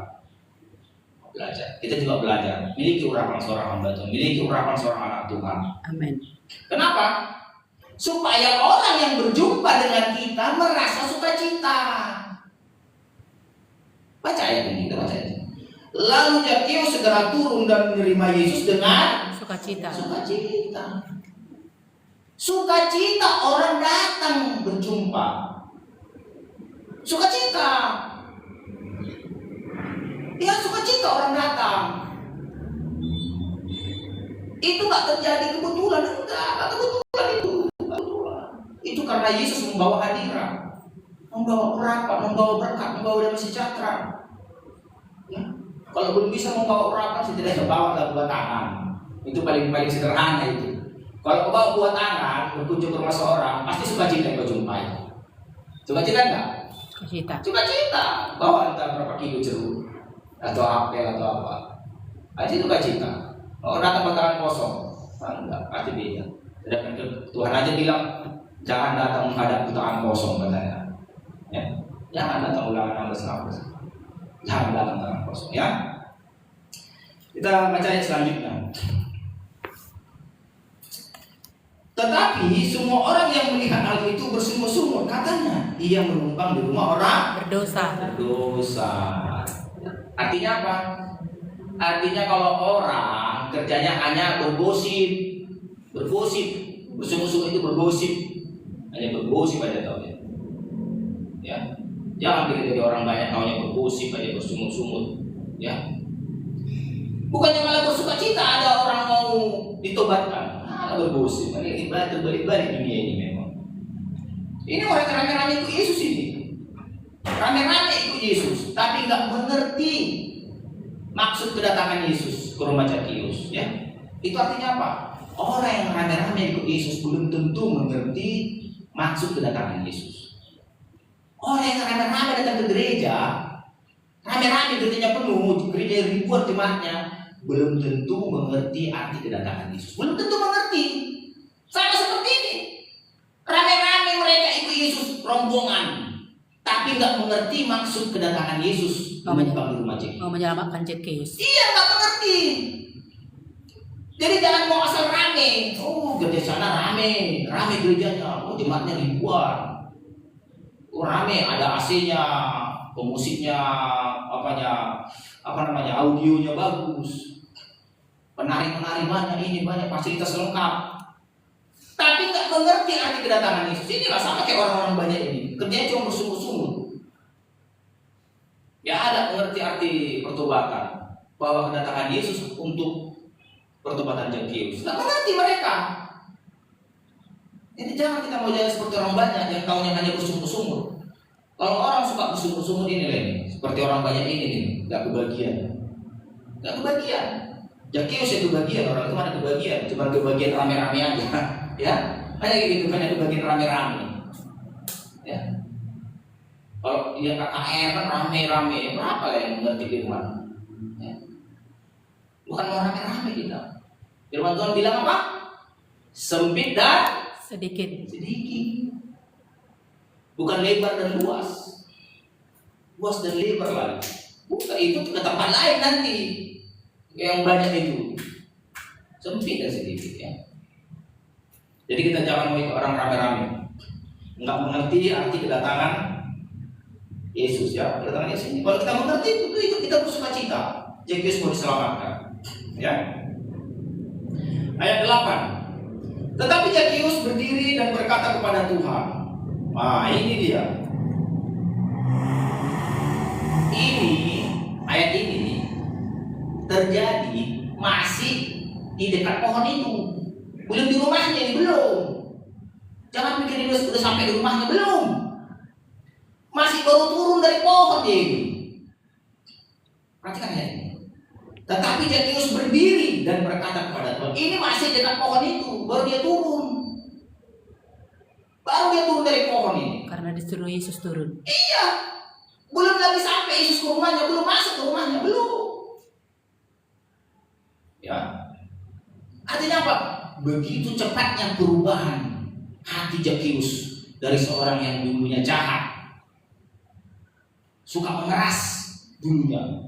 C: Belajar. Kita juga belajar. Miliki urapan seorang hamba Tuhan. Miliki urapan seorang anak Tuhan.
D: Amin.
C: Kenapa? Supaya orang yang berjumpa dengan kita merasa sukacita. Baca ayat ini, kita baca ayat ini. Lalu Zakheus segera turun dan menerima Yesus dengan
D: Sukacita.
C: Sukacita orang datang berjumpa. Sukacita. Ya, sukacita orang datang. Itu gak terjadi kebetulan, enggak kebetulan itu. Itu karena Yesus membawa hadirat, membawa urapan, membawa berkat, membawa damai sejahtera. Ya. Kalau belum bisa membawa urapan, setidaknya bawa buah tangan. Itu paling sederhana itu. Kalau kau bawa buah tangan, berkunjung ke rumah seorang, pasti sukacita yang kau jumpai. Sukacita enggak? Sukacita. Bawa entah berapa kilo jeruk atau apel atau apa. Itu sukacita. Kalau datang tangan kosong, enggak, pasti beda. Tuhan aja bilang, jangan datang menghadap tangan kosong katanya. Ya, jangan datang Ulangan 16:16. Jangan datang tangan kosong ya. Kita baca ayat selanjutnya. Tetapi semua orang yang melihat hal itu bersungut-sungut, katanya ia menumpang di rumah orang
D: Berdosa.
C: Artinya apa? Artinya kalau orang kerjanya hanya bergosip, bersungut-sungut itu bergosip, hanya bergosip aja taunya. Ya, jangan kita jadi orang banyak taunya bergosip aja, bersungut-sungut. Ya, bukannya malah bersuka cita ada orang mau ditobatkan, bergosip, balik dunia ini memang. Ini orang rame-rame ikut Yesus ini, rame-rame ikut Yesus, tapi nggak mengerti maksud kedatangan Yesus ke rumah Zakius. Ya, itu artinya apa? Orang yang rame-rame ikut Yesus belum tentu mengerti maksud kedatangan Yesus. Orang yang rame-rame datang ke gereja, rame-rame gerejanya penuh, gereja ribuan jemaatnya, belum tentu mengerti arti kedatangan Yesus. Belum tentu mengerti. Sama seperti ini. Rame-rame mereka ikut Yesus rombongan, tapi nggak mengerti maksud kedatangan Yesus menumpang di rumah Zakius.
D: Mau menyelamatkan Zakius.
C: Iya, nggak mengerti. Jadi jangan mau asal rame. Oh, gereja sana rame gerejanya. Oh, jemaatnya ribuan. Oh, rame, ada AC-nya, pemusiknya, audionya bagus. Penari-penari banyak, ini banyak, fasilitas lengkap. Tapi nggak mengerti arti kedatangan Yesus. Inilah sama kayak orang-orang banyak ini. Kerjanya cuma bersungut-sungut. Ya ada mengerti arti pertobatan, bahwa kedatangan Yesus untuk pertobatan Zakius. Nggak mengerti mereka. Jadi jangan kita mau jadi seperti orang banyak yang taunya hanya bersungut-sungut. Kalau orang suka bersungut-sungut ini lah, seperti orang banyak ini nih, nggak kebagian. Zakius yang kebagian, orang itu mana kebagian? Cuma kebagian rame-rame aja, ya. Hanya gitu, hanya kebagian rame-rame. Ya. Kalau dia KKR kan rame-rame, berapa yang mengerti firman? Ya. Bukan mau rame-rame kita. Firman Tuhan bilang apa? Sempit dan
D: Sedikit.
C: Bukan lebar dan luas. Luas dan lebar lagi. Bukan, itu ke tempat lain nanti. Yang banyak itu sempit dan sedikit ya. Jadi kita jangan mau ikut orang rame-rame, nggak mengerti arti kedatangan Yesus ya. Kedatangan Yesus ini, kalau kita mengerti itu kita bersuka cita. Zakius mau diselamatkan ya. Ayat 8. Tetapi Zakius berdiri dan berkata kepada Tuhan. Nah ini dia. Ini ayat ini terjadi masih di dekat pohon itu, belum di rumahnya ini, belum. Jangan pikir dia sudah sampai di rumahnya, belum. Masih baru turun dari pohon dia ini. Perhatikan ya ini. Tetapi Zakius berdiri dan berkata kepada Tuhan. Ini masih dekat pohon itu, baru dia turun. Baru dia turun dari pohon ini.
D: Karena disuruh Yesus turun.
C: Iya, belum lagi sampai Yesus ke rumahnya, belum masuk ke rumahnya, belum. Ya, artinya apa? Begitu cepatnya perubahan hati Zakius dari seorang yang dulunya jahat, suka memeras dulunya,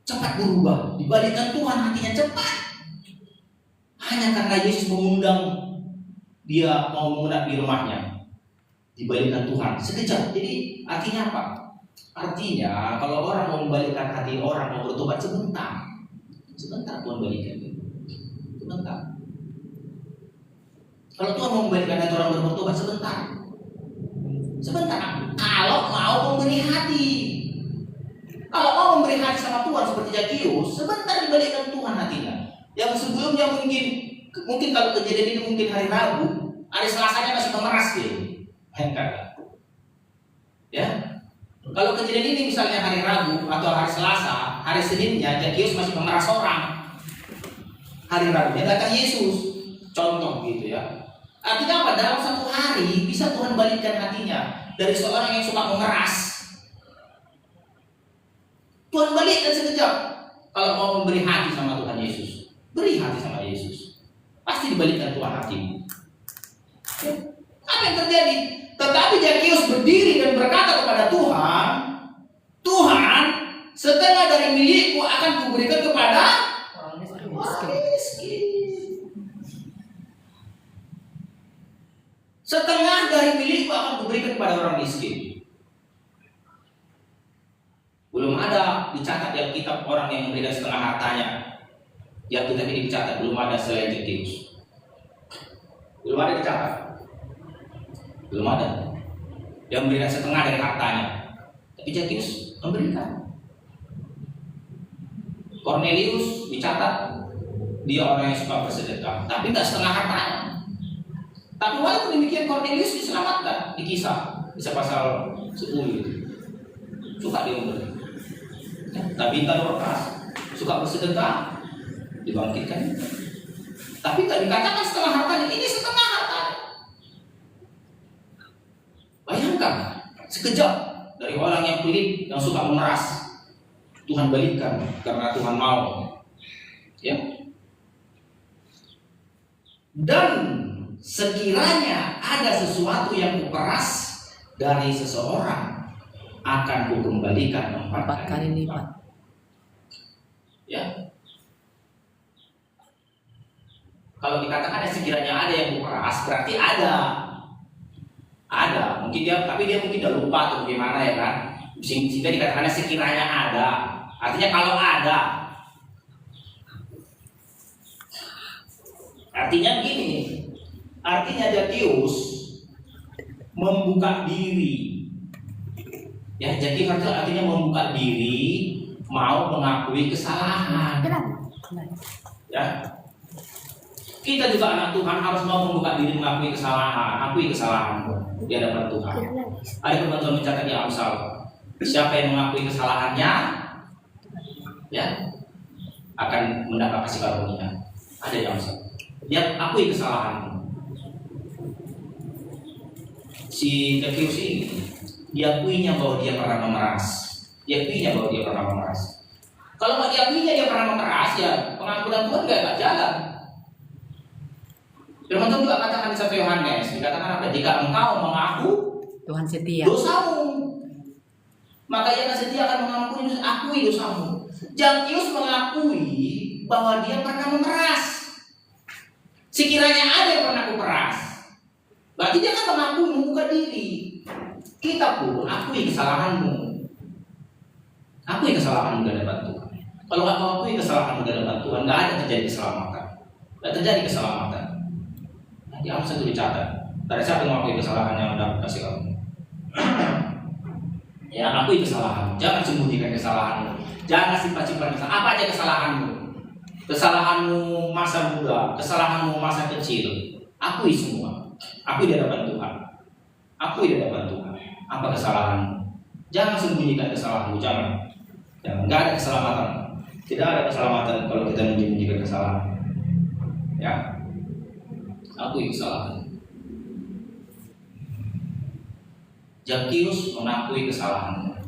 C: cepat berubah, dibalikan Tuhan hatinya cepat. Hanya karena Yesus mengundang dia mau menginap di rumahnya, dibalikan Tuhan sekejap. Jadi artinya apa? Artinya kalau orang mau membalikkan hati orang, mau bertobat sebentar Tuhan balikan. Sebentar. Kalau Tuhan mau membalikkan hati orang bertobat sebentar. Kalau mau memberi hati. Kalau mau memberi hati sama Tuhan seperti Zakius, sebentar dibalikkan Tuhan hatinya. Yang sebelumnya mungkin kalau kejadian ini mungkin hari Rabu, hari Selasanya masih memeras dia. Enggak. Ya. Kalau kejadian ini misalnya hari Rabu atau hari Selasa, hari Seninnya Zakius masih memeras orang. Hari Rabunya datang Yesus. Contoh gitu ya. Artinya apa? Dalam satu hari bisa Tuhan balikkan hatinya dari seorang yang suka memeras. Tuhan balikkan sekejap. Kalau mau memberi hati sama Tuhan Yesus, beri hati sama Yesus. Pasti dibalikkan Tuhan hatimu. Ya. Apa yang terjadi? Tetapi Zakius berdiri dan berkata kepada Tuhan, Tuhan, setengah dari milikku akan kuberikan kepada orang miskin. Setengah dari milikku akan kuberikan kepada orang miskin. Belum ada dicatat di Alkitab orang yang memberikan setengah hartanya. Di Alkitab ini dicatat, belum ada selain Zakius. Belum ada dicatat. Belum ada yang memberikan setengah dari hartanya. Tapi Zakius memberikan. Cornelius dicatat dia orang yang suka bersedekah, tapi tidak setengah hartanya. Tapi walaupun demikian Cornelius diselamatkan di kisah pasal 10 itu. Suka dia memberi. Tapi tak Dorcas suka bersedekah, dibangkitkan. Tapi tak dikatakan setengah hartanya, ini setengah hartanya. Bayangkan, sekejap dari orang yang pelit, yang suka memeras, Tuhan balikkan karena Tuhan mau. Ya. Dan sekiranya ada sesuatu yang kuperas dari seseorang, akan kukembalikan 4 kali lipat. Ya. Kalau dikatakan sekiranya ada yang kuperas, berarti ada. Mungkin dia, tapi dia mungkin udah lupa atau bagaimana ya kan? Sehingga dikatakan sekiranya ada. Artinya kalau ada. Artinya begini. Artinya Zakius membuka diri. Ya, jadi artinya membuka diri, mau mengakui kesalahan. Ya. Kita juga anak Tuhan harus mau membuka diri mengakui kesalahan, akui kesalahan di hadapan Tuhan. Ada kebetulan mencatat di Amsal, siapa yang mengakui kesalahannya, ya, akan mendapat kasih karunia. Ada di Amsal. Dia akui kesalahanmu. Si Zakius ini, diakuinya bahwa dia pernah memeras. Kalau nggak diakuinya dia pernah memeras, ya pengampunan Tuhan nggak jalan. Firman Tuhan juga katakan di 1 Yohanes, dikatakan apa? Jika engkau mengaku
D: Tuhan setia
C: dosamu, maka ia akan setia akan mengampuni. Akui dosamu. Zakius mengakui bahwa dia pernah memeras. Sekiranya ada yang pernah kuperas, berarti dia akan mengaku, membuka diri. Kita pun akui kesalahanmu. Akui kesalahanmu di hadapan Tuhan. Kalau nggak mau akui kesalahanmu di hadapan Tuhan, nggak ada terjadi keselamatan. Nggak terjadi keselamatan. Di Amsal itu dicatat. Dari siapa yang mengakui kesalahan yang mendapat kasih kamu? Ya, akui kesalahan. Jangan sembunyikan kesalahanmu. Jangan simpan-simpan kesalahan. Apa aja kesalahanmu? Kesalahanmu masa muda, kesalahanmu masa kecil. Akui semua. Akui di hadapan Tuhan. Akui di hadapan Tuhan. Apa kesalahanmu? Jangan sembunyikan kesalahanmu. Jangan. Nggak ada keselamatan. Tidak ada keselamatan kalau kita menyembunyikan kesalahan. Ya. Akui kesalahan. Zakius mengakui kesalahannya.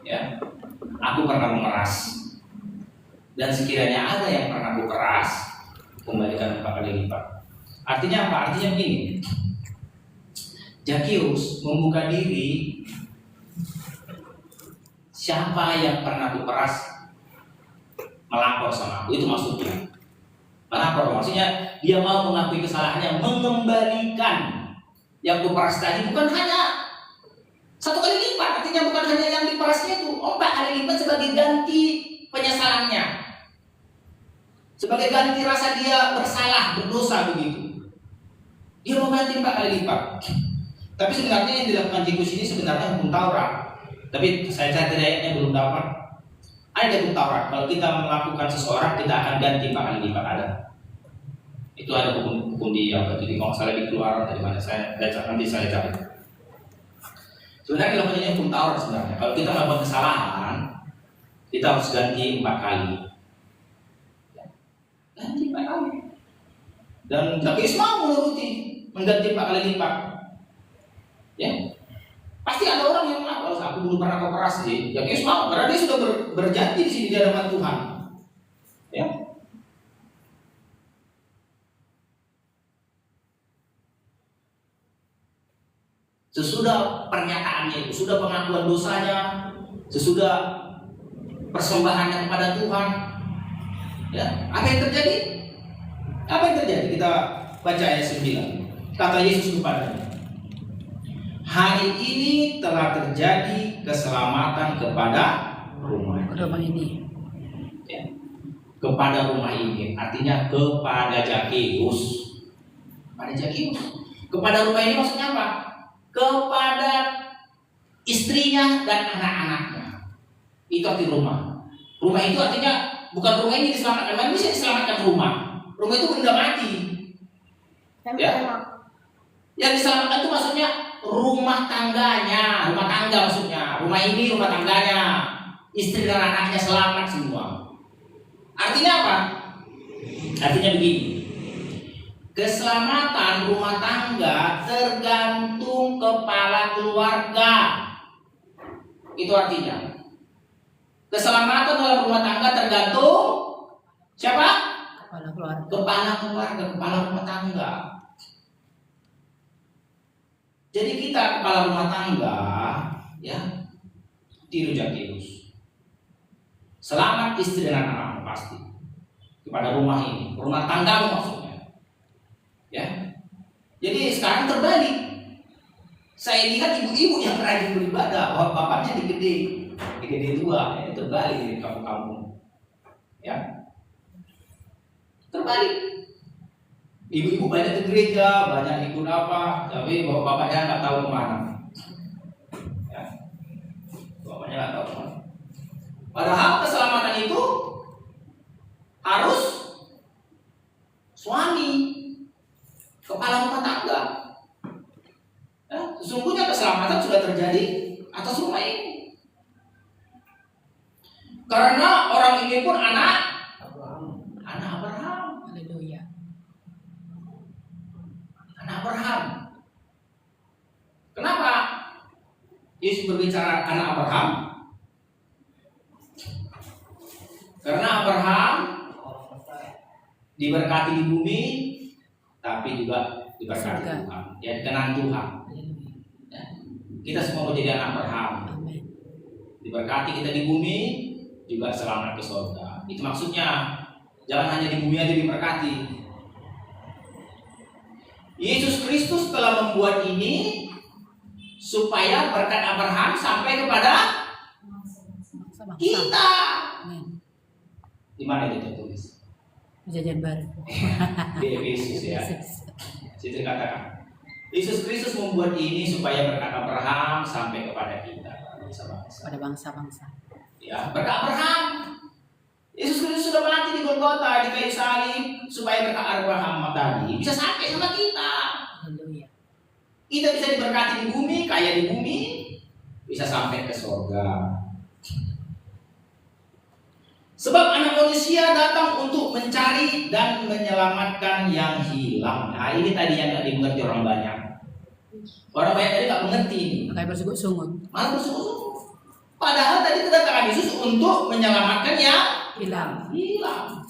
C: Ya, aku pernah memeras. Dan sekiranya ada yang pernah aku peras, kembalikan 4 kali lipat. Artinya apa? Artinya begini. Zakius membuka diri. Siapa yang pernah aku peras melapor sama aku, itu maksudnya. Melapor maksudnya dia mau mengakui kesalahannya, mengembalikan yang kuperas tadi, bukan hanya 1 kali lipat. Artinya bukan hanya yang diperasnya itu 4 kali lipat sebagai ganti penyesalannya, sebagai ganti rasa dia bersalah, berdosa begitu. Dia mau ganti 4 kali lipat. Tapi sebenarnya yang dilakukan Zakius ini sebenarnya hukum Taurat. Tapi saya cari ayatnya belum dapat. Ada hukum Taurat. Kalau kita melakukan seseorang, kita akan ganti 4 kali lipat, ada. Itu ada hukum di apa itu di kalau salah di Keluaran dari mana saya nanti saya cari. Sebenarnya kalau ini hukum Taurat sebenarnya. Kalau kita melakukan kesalahan, kita harus ganti 4 kali. Ganti 4 kali. Dan Zakius mau menuruti mengganti 4 kali lipat. Ya. Pasti ada orang yang kalau aku dulu pernah koperasi sih. Zakius mau karena dia sudah berjanji di sini di hadapan Tuhan. Ya. sesudah pernyataannya itu, sudah pengakuan dosanya, sesudah persembahannya kepada Tuhan, ya, apa yang terjadi? Apa yang terjadi? Kita baca ayat 9. Kata Yesus kepadanya, hari ini telah terjadi keselamatan kepada
D: Rumah ini.
C: ya, kepada rumah ini, artinya kepada Zakeus. Kepada Zakeus. Kepada rumah ini maksudnya apa? Kepada istrinya dan anak-anaknya. Itu arti rumah. Rumah itu artinya bukan rumah ini diselamatkan, memang bisa diselamatkan rumah. Rumah itu benda mati. Ya. Yang diselamatkan itu maksudnya rumah tangganya, rumah tangga maksudnya. Rumah ini rumah tangganya, istri dan anaknya selamat semua. Artinya apa? Artinya begini. Keselamatan rumah tangga tergantung kepala keluarga. Itu artinya. Keselamatan dalam rumah tangga tergantung siapa?
D: Kepala keluarga.
C: Kepala keluarga, kepala rumah tangga. Jadi kita kepala rumah tangga, ya, tiru Zakeus. Selamat istri dan anak-anak pasti kepada rumah ini, rumah tanggamu maksudnya. Ya, jadi sekarang terbalik. Saya lihat ibu-ibu yang rajin beribadah, bapaknya di dua, ya, terbalik di kampung-kampung. Ya, terbalik. Ibu-ibu banyak di gereja, banyak ikut apa, tapi bapak-bapaknya nggak tahu kemana. Ya, bapaknya nggak tahu kemana. Padahal keselamatan itu harus suami, kepala rumah tangga. Ya, sesungguhnya keselamatan sudah terjadi atas rumah ini. Karena orang ini pun anak Abraham.
D: Haleluya.
C: Anak Abraham. Kenapa Yesus berbicara anak Abraham? Karena Abraham diberkati di bumi, tapi juga diberkati Tuhan, ya, dikenal Tuhan. Ya. Kita semua mau jadi anak Abraham.
D: Amin.
C: Diberkati kita di bumi, juga selamat ke surga. Itu maksudnya. Jangan hanya di bumi aja diberkati. Yesus Kristus telah membuat ini supaya berkat Abraham sampai kepada
D: Bangsa-bangsa.
C: kita.
D: Amin.
C: Di mana itu tertulis?
D: Perjanjian baru.
C: Di Efesus ya. Situ katakan. Yesus Kristus membuat ini supaya berkat Abraham sampai kepada kita.
D: Pada bangsa-bangsa.
C: Ya, berkat Abraham. Yesus Kristus sudah mati di Golgota, di kayu salib, supaya berkat Abraham tadi bisa sampai sama kita.
D: Haleluya.
C: Kita bisa diberkati di bumi, kaya di bumi, bisa sampai ke surga. Sebab anak manusia datang untuk mencari dan menyelamatkan yang hilang. Nah, ini tadi yang tidak dimengerti orang banyak. Orang banyak tadi nggak mengerti ini.
D: Makanya bersungut-sungut.
C: Malah bersungut-sungut. Padahal tadi kedatangan Yesus untuk menyelamatkan yang
D: Hilang.
C: hilang.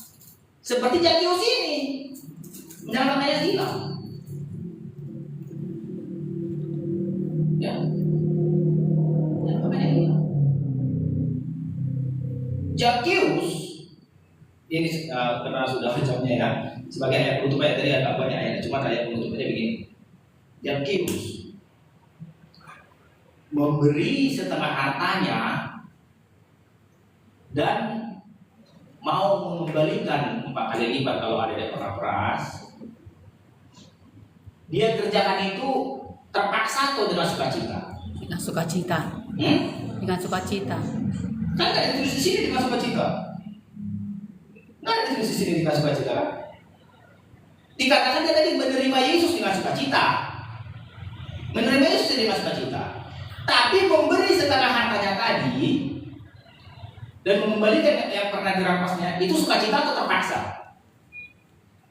C: Seperti Zakeus ini, menyelamatkan yang hilang. Ya, menyelamatkan yang hilang. Zakeus ini karena sudah jamnya ya. Sebagai ayat penutup ayat tadi agak banyak ayat, cuma ayat penutupnya begini. Zakeus memberi setengah hartanya dan mau mengembalikan 4 kali lipat kalau ada yang pernah peras. Dia kerjakan itu terpaksa atau dengan sukacita?
D: Dengan sukacita. Dengan sukacita.
C: Kan nggak ada tulis di sini dengan sukacita. Nggak ada tulis di sini dengan sukacita. Dikatakan dia tadi menerima Yesus dengan sukacita. Menerima Yesus dengan sukacita. Tapi memberi setengah hartanya tadi dan mengembalikan yang pernah dirampasnya itu sukacita atau terpaksa?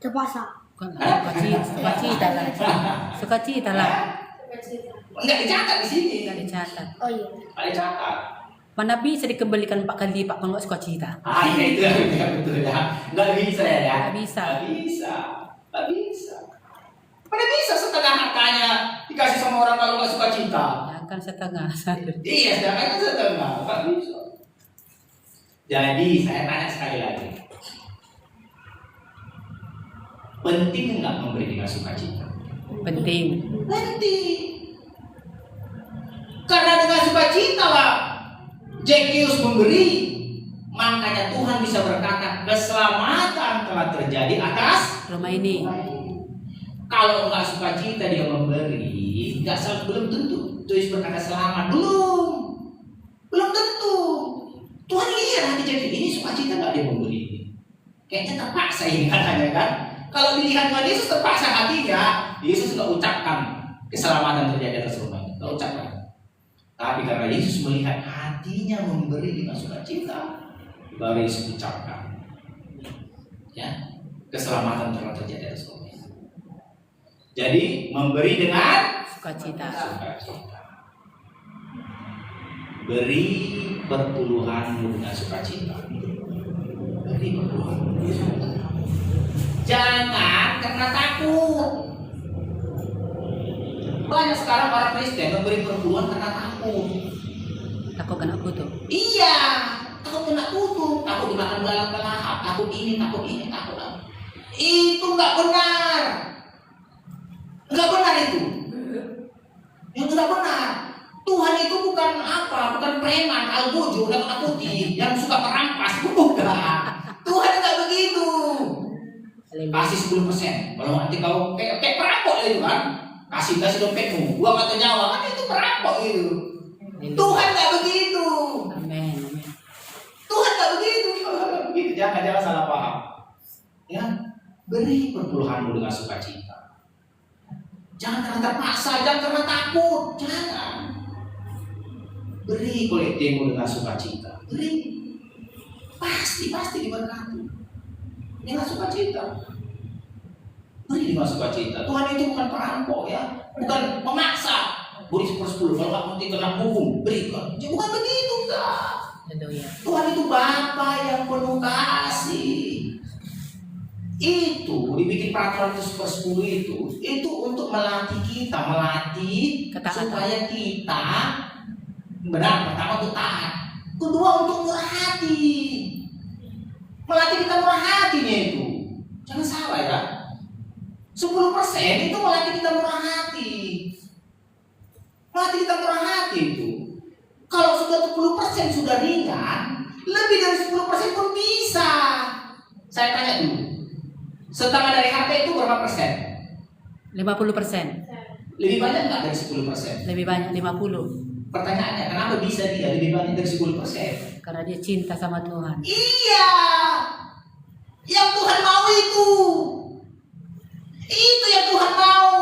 B: Terpaksa.
D: Bukan sukacita lah. Sukacita lah.
C: Enggak dicatat di sini.
D: Tidak dicatat.
B: Oh iya.
C: Enggak dicatat.
D: Mana bisa dikembalikan 4 kali lipat kalau nggak sukacita?
C: Ya itu yang betul ya. Enggak bisa ya.
D: Nggak bisa.
C: Enggak bisa. Enggak bisa. Mana bisa setengah hartanya dikasih sama orang kalau nggak suka cita.
D: Ya kan setengah.
C: Iya, sedangkan kan setengah, nggak bisa. Jadi saya tanya sekali lagi, penting nggak memberi dengan sukacita?
D: Penting.
C: Penting. Karena dengan sukacita lah Zekius memberi, makanya Tuhan bisa berkata keselamatan telah terjadi atas
D: Rumah ini.
C: Kalau nggak sukacita dia memberi, belum tentu Yesus berkata selamat, belum tentu. Tuhan lihat hati Zekius ini sukacita nggak dia memberi, kayaknya terpaksa ini katanya kan. Kalau dilihat Tuhan Yesus terpaksa hatinya, Yesus nggak ucapkan keselamatan terjadi atas rumah ini, nggak ucapkan. Tapi karena Yesus melihat hatinya memberi dengan sukacita, baru Yesus ucapkan, ya, keselamatan telah terjadi atas rumah ini. Jadi memberi dengan
D: Sukacita.
C: sukacita. Beri perpuluhanmu dengan sukacita. Beri perpuluhanmu dengan sukacita. Jangan karena takut. Banyak sekarang orang Kristen memberi perpuluhan karena takut.
D: Takut kena kutuk.
C: Iya, takut kena kutuk, takut dimakan belalang pelahap, takut ini, takut apa. Itu nggak benar. Nggak benar itu. Yang nggak benar. Tuhan itu bukan preman, algojo, dan putih yang suka merampas, bukan. Tuhan nggak begitu. Kasih 10%. Kalau nanti kau kayak perampok itu kan, kasih dompetmu, buang atau nyawa, kan itu perampok itu. Tuhan nggak begitu.
D: Amin.
C: Tuhan nggak begitu. Jangan salah paham. Ya, beri perpuluhanmu dengan sukacita. Jangan karena terpaksa, jangan karena takut, jangan. Beri kolektemu dengan sukacita. Beri, pasti diberkati. Dengan sukacita. Beri dengan sukacita. Tuhan itu bukan perampok ya, bukan memaksa. Beri 10, kalau nggak nanti kena hukum, berikan. Bukan begitu, enggak. Tuhan itu Bapa yang penuh kasih. Itu dibikin peraturan 10 itu untuk melatih kita,
D: Ketaatan.
C: supaya kita benar. Pertama untuk taat, kedua untuk murah hati, melatih kita murah hatinya itu. Jangan salah ya, 10% itu melatih kita murah hati. Melatih kita murah hati itu. Kalau sudah 10% sudah ringan, lebih dari 10% pun bisa. Saya tanya dulu, setengah dari harta itu berapa persen?
D: 50%.
C: Lebih banyak nggak dari 10%?
D: Lebih banyak 50.
C: Pertanyaannya, kenapa bisa dia lebih banyak dari 10%?
D: Karena dia cinta sama Tuhan.
C: Iya, yang Tuhan mau itu yang Tuhan mau.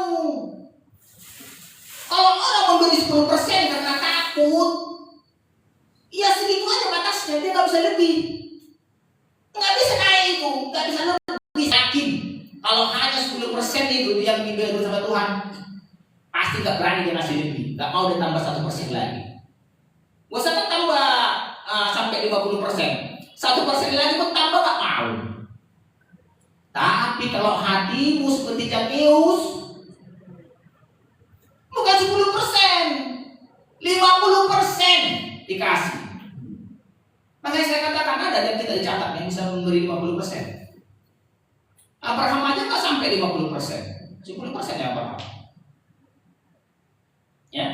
C: Kalau orang memberi 10% karena takut, ya segitu aja batasnya, dia nggak bisa lebih, nggak bisa naik itu, nggak bisa lebih. Yakin kalau hanya 10% itu yang diberi sama Tuhan, pasti nggak berani dia ngasih lebih, nggak mau dia tambah 1% lagi. Gak usah kan tambah sampai 50%, 1% lagi pun tambah nggak mau. Tapi kalau hatimu seperti Zekius, bukan 10%, 50% dikasih. Makanya saya katakan ada yang kita dicatat yang bisa memberi 50%. Abraham aja nggak sampai 50%, 10% ya Abraham. Ya,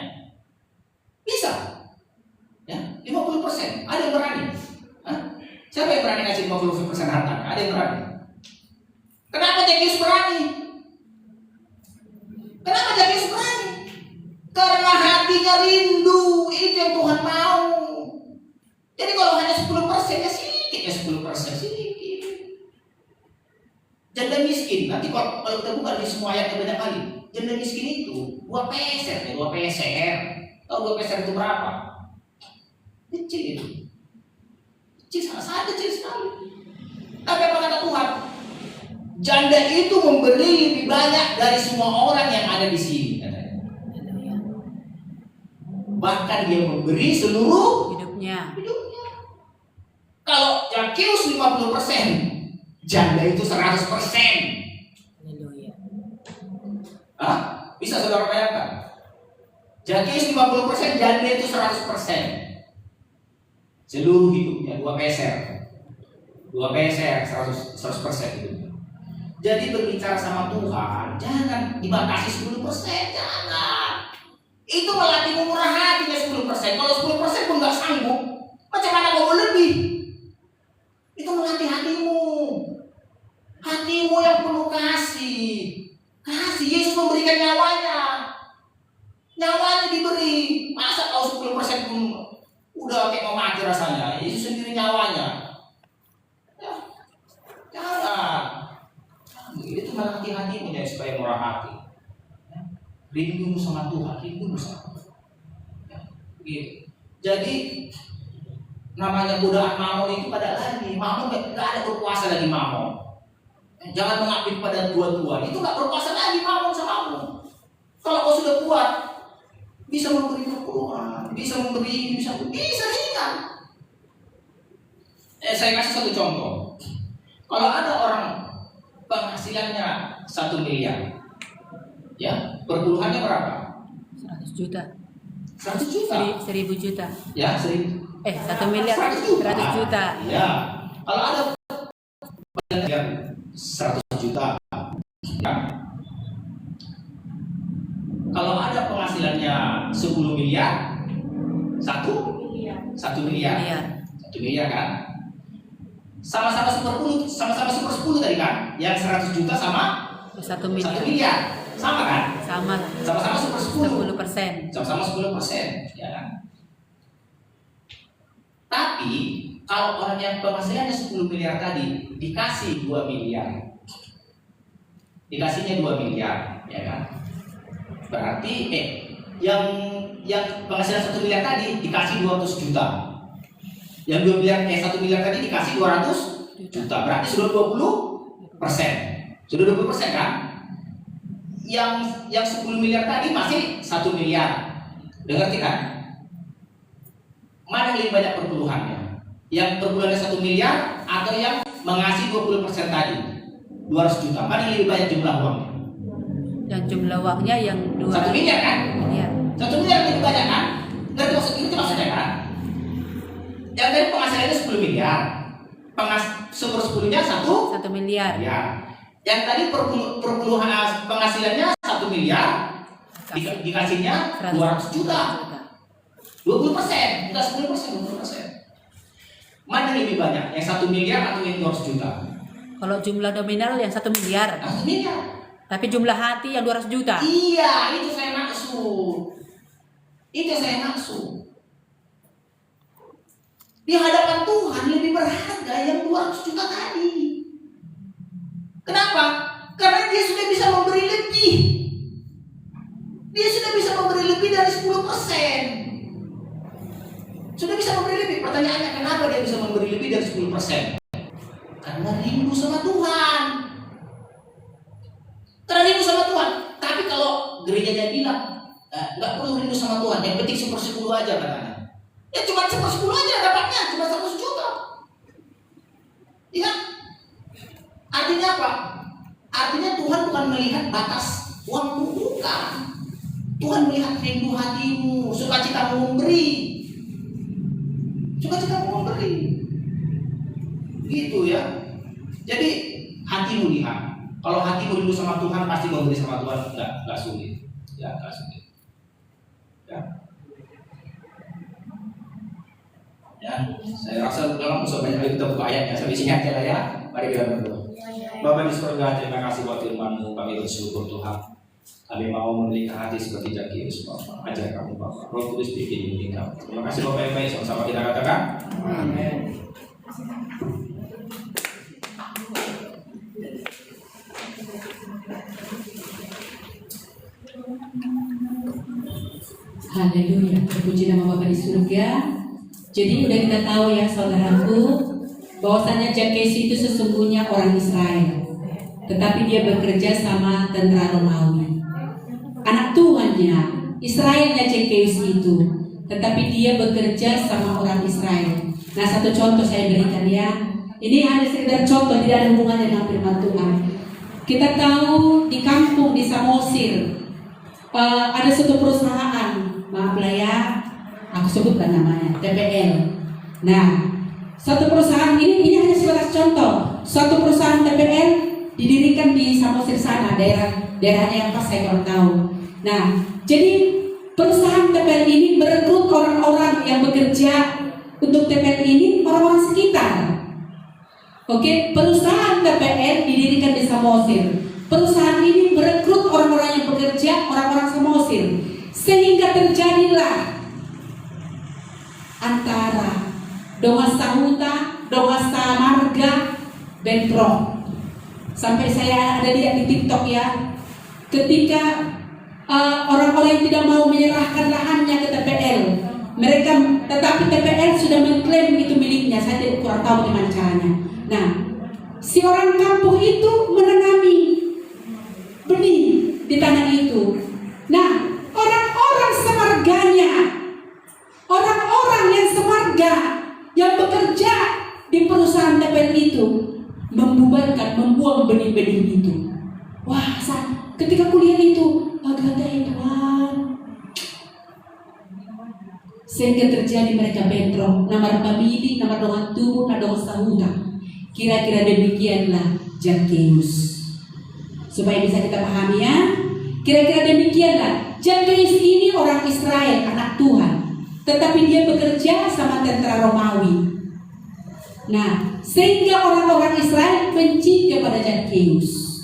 C: bisa. Ya, 50%. Ada yang berani? Hah? Siapa yang berani ngasih 50% harta? Ada yang berani? Kenapa Zekius berani? Kenapa Zekius berani? Karena hatinya rindu, itu yang Tuhan mau. Jadi kalau hanya 10% ya sedikit, ya 10% sedikit. Janda miskin, nanti kalau kita buka di semua ayatnya banyak kali. Janda miskin itu 2 peser, 2 peser. Tahu 2 peser itu berapa? Kecil itu. Kecil, sangat kecil sekali. Tapi apa kata Tuhan? Janda itu memberi lebih banyak dari semua orang yang ada di sini, katanya. Bahkan dia memberi seluruh
D: Hidupnya.
C: Kalau Zekius 50%, janda itu 100%.
D: Haleluya.
C: Hah? Bisa saudara bayangkan? Zakheus 50%, janda itu 100%. Seluruh hidupnya 2 peser 100% hidupnya. Jadi berbicara sama Tuhan jangan dibatasi 10%, jangan. Itu melatih murah hatinya 10%. Kalau 10% pun nggak sanggup, macam mana mau lebih? Itu melatih hatimu. Hatimu yang perlu kasih. Yesus memberikan nyawanya diberi. Masa kau 10% pun udah kayak mau mati rasanya? Yesus sendiri nyawanya. Ya, jangan. Itu melatih hatimu ya, supaya murah hati. Rindu sama Tuhan, rindu sama Tuhan. Ya, gitu. Jadi namanya godaan mamon itu pada lagi. Mamon nggak ada berkuasa lagi mamon. Jangan mengabdi pada tuan-tuan. Itu nggak berkuasa lagi mamon sama kamu. Kalau kau sudah kuat, bisa memberi perpuluhan, bisa memberi, bisa ringan. Saya kasih satu contoh. Kalau ada orang penghasilannya 1 miliar, ya perpuluhannya berapa?
D: 100 juta.
C: 100 juta.
D: 1000 juta.
C: Ya,
D: 1 miliar 100 juta.
C: Ya. Kalau ada 100 juta. Ya. Kalau ada penghasilannya 10 miliar, 1 miliar. 1 miliar kan? Sama-sama super 10 tadi kan? Yang 100 juta sama
D: 1 miliar.
C: 1 miliar. Sama kan? Sama-sama super 10.
D: 10%.
C: Sama-sama 10%, ya kan? Tapi kalau orang yang penghasilannya 10 miliar tadi dikasih 2 miliar. Dikasihnya 2 miliar, ya kan? Berarti yang penghasilan 1 miliar tadi dikasih 200 juta. Yang 1 miliar tadi dikasih 200 juta. Berarti sudah 20%. Sudah 20% kan? Yang 10 miliar tadi masih 1 miliar. Dengar kan? Mana yang lebih banyak perpuluhannya? Yang perpuluhannya 1 miliar atau yang mengasih 20% tadi? 200 juta. Mana yang lebih banyak jumlah uangnya?
D: Yang jumlah uangnya yang
C: 1 miliar kan?
D: Miliar.
C: 1 miliar lebih banyak kan? Ngerti maksudnya kan? Yang tadi penghasilannya 10 miliar. Sumber 10-nya 1
D: miliar.
C: Ya. Yang tadi perpuluhan penghasilannya 1 miliar, dikasihnya 200 juta. 20%, bukan 10%, 20%. Mana yang lebih banyak? Yang 1 miliar atau yang 200 juta?
D: Kalau jumlah nominal yang 1 miliar.
C: 1 miliar.
D: Tapi jumlah hati yang 200 juta.
C: Iya, itu saya maksud. Di hadapan Tuhan lebih berharga yang 200 juta tadi. Kenapa? Karena dia sudah bisa memberi lebih. Dia sudah bisa memberi lebih dari 10%. Sudah bisa memberi lebih. Pertanyaannya, kenapa dia bisa memberi lebih dari 10%? Karena rindu sama Tuhan. Tapi kalau gerejanya bilang nggak perlu rindu sama Tuhan, yang penting 1/10 aja katanya. Ya cuma 1/10 aja dapatnya, cuma 100 juta. Ya. Artinya apa? Artinya Tuhan bukan melihat batas uangmu, bukan. Tuhan melihat rindu hatimu, sukacitamu memberi. Gitu ya. Jadi hatimu lihat. Kalau hatimu rindu sama Tuhan, pasti memberi sama Tuhan nggak sulit. Ya, nggak sulit. Ya, saya rasa dalam usah banyak lagi kita buka ayatnya. Sampai sini aja lah ya. Mari kita berdoa. Bapa di surga, terima kasih buat firman-Mu. Kami bersyukur Tuhan. Kami mau memiliki hati seperti Zakheus, Bapak. Ajar kami, Bapak. Roh Kudus bimbing kami. Terima kasih Bapak yang baik. Sama-sama kita katakan. Amin.
A: Haleluya, terpuji nama Bapa di surga. Jadi udah kita tahu ya saudaraku, bahwasannya Zakheus itu sesungguhnya orang Israel, tetapi dia bekerja sama tentara Romawi. Anak Tuhannya, Israelnya Zakheus itu, tetapi dia bekerja sama orang Israel. Nah, satu contoh saya berikan ya. Ini hanya sekedar contoh, tidak ada hubungannya dengan firman Tuhan. Kita tahu di kampung di Samosir ada satu perusahaan maaf lah ya, aku sebutkan namanya TPL. Nah, satu perusahaan ini hanya sebatas contoh. Suatu perusahaan TPL didirikan di Samosir sana, daerahnya yang pas saya kurang tahu. Nah, jadi perusahaan TPL ini merekrut orang-orang yang bekerja untuk TPL ini, orang-orang sekitar. Oke, perusahaan TPL didirikan di Samosir. Perusahaan ini merekrut orang-orang yang bekerja, orang-orang Samosir, sehingga terjadilah antara Dongas Sahuta, Dongas Marga, bentrok. Sampai saya ada lihat di TikTok ya, ketika orang-orang yang tidak mau menyerahkan lahannya ke TPL, tetapi TPL sudah mengklaim itu miliknya. Saya tidak kurang tahu bagaimana caranya. Nah, si orang kampung itu menanami benih di tanah itu. Nah, orang-orang semarganya, orang-orang yang semarga yang bekerja di perusahaan TPL itu membuang benih-benih itu. Wah, ketika kuliah itu agak Tuhan, sehingga terjadi mereka bentrok. Nama pemilih, nama dongan tubuh, nama dongan sahuta. Kira-kira demikianlah Zakheus. Supaya bisa kita pahami ya, kira-kira demikianlah. Zakheus ini orang Israel, anak Tuhan, tetapi dia bekerja sama tentara Romawi. Nah, sehingga orang-orang Israel benci kepada Zakheus.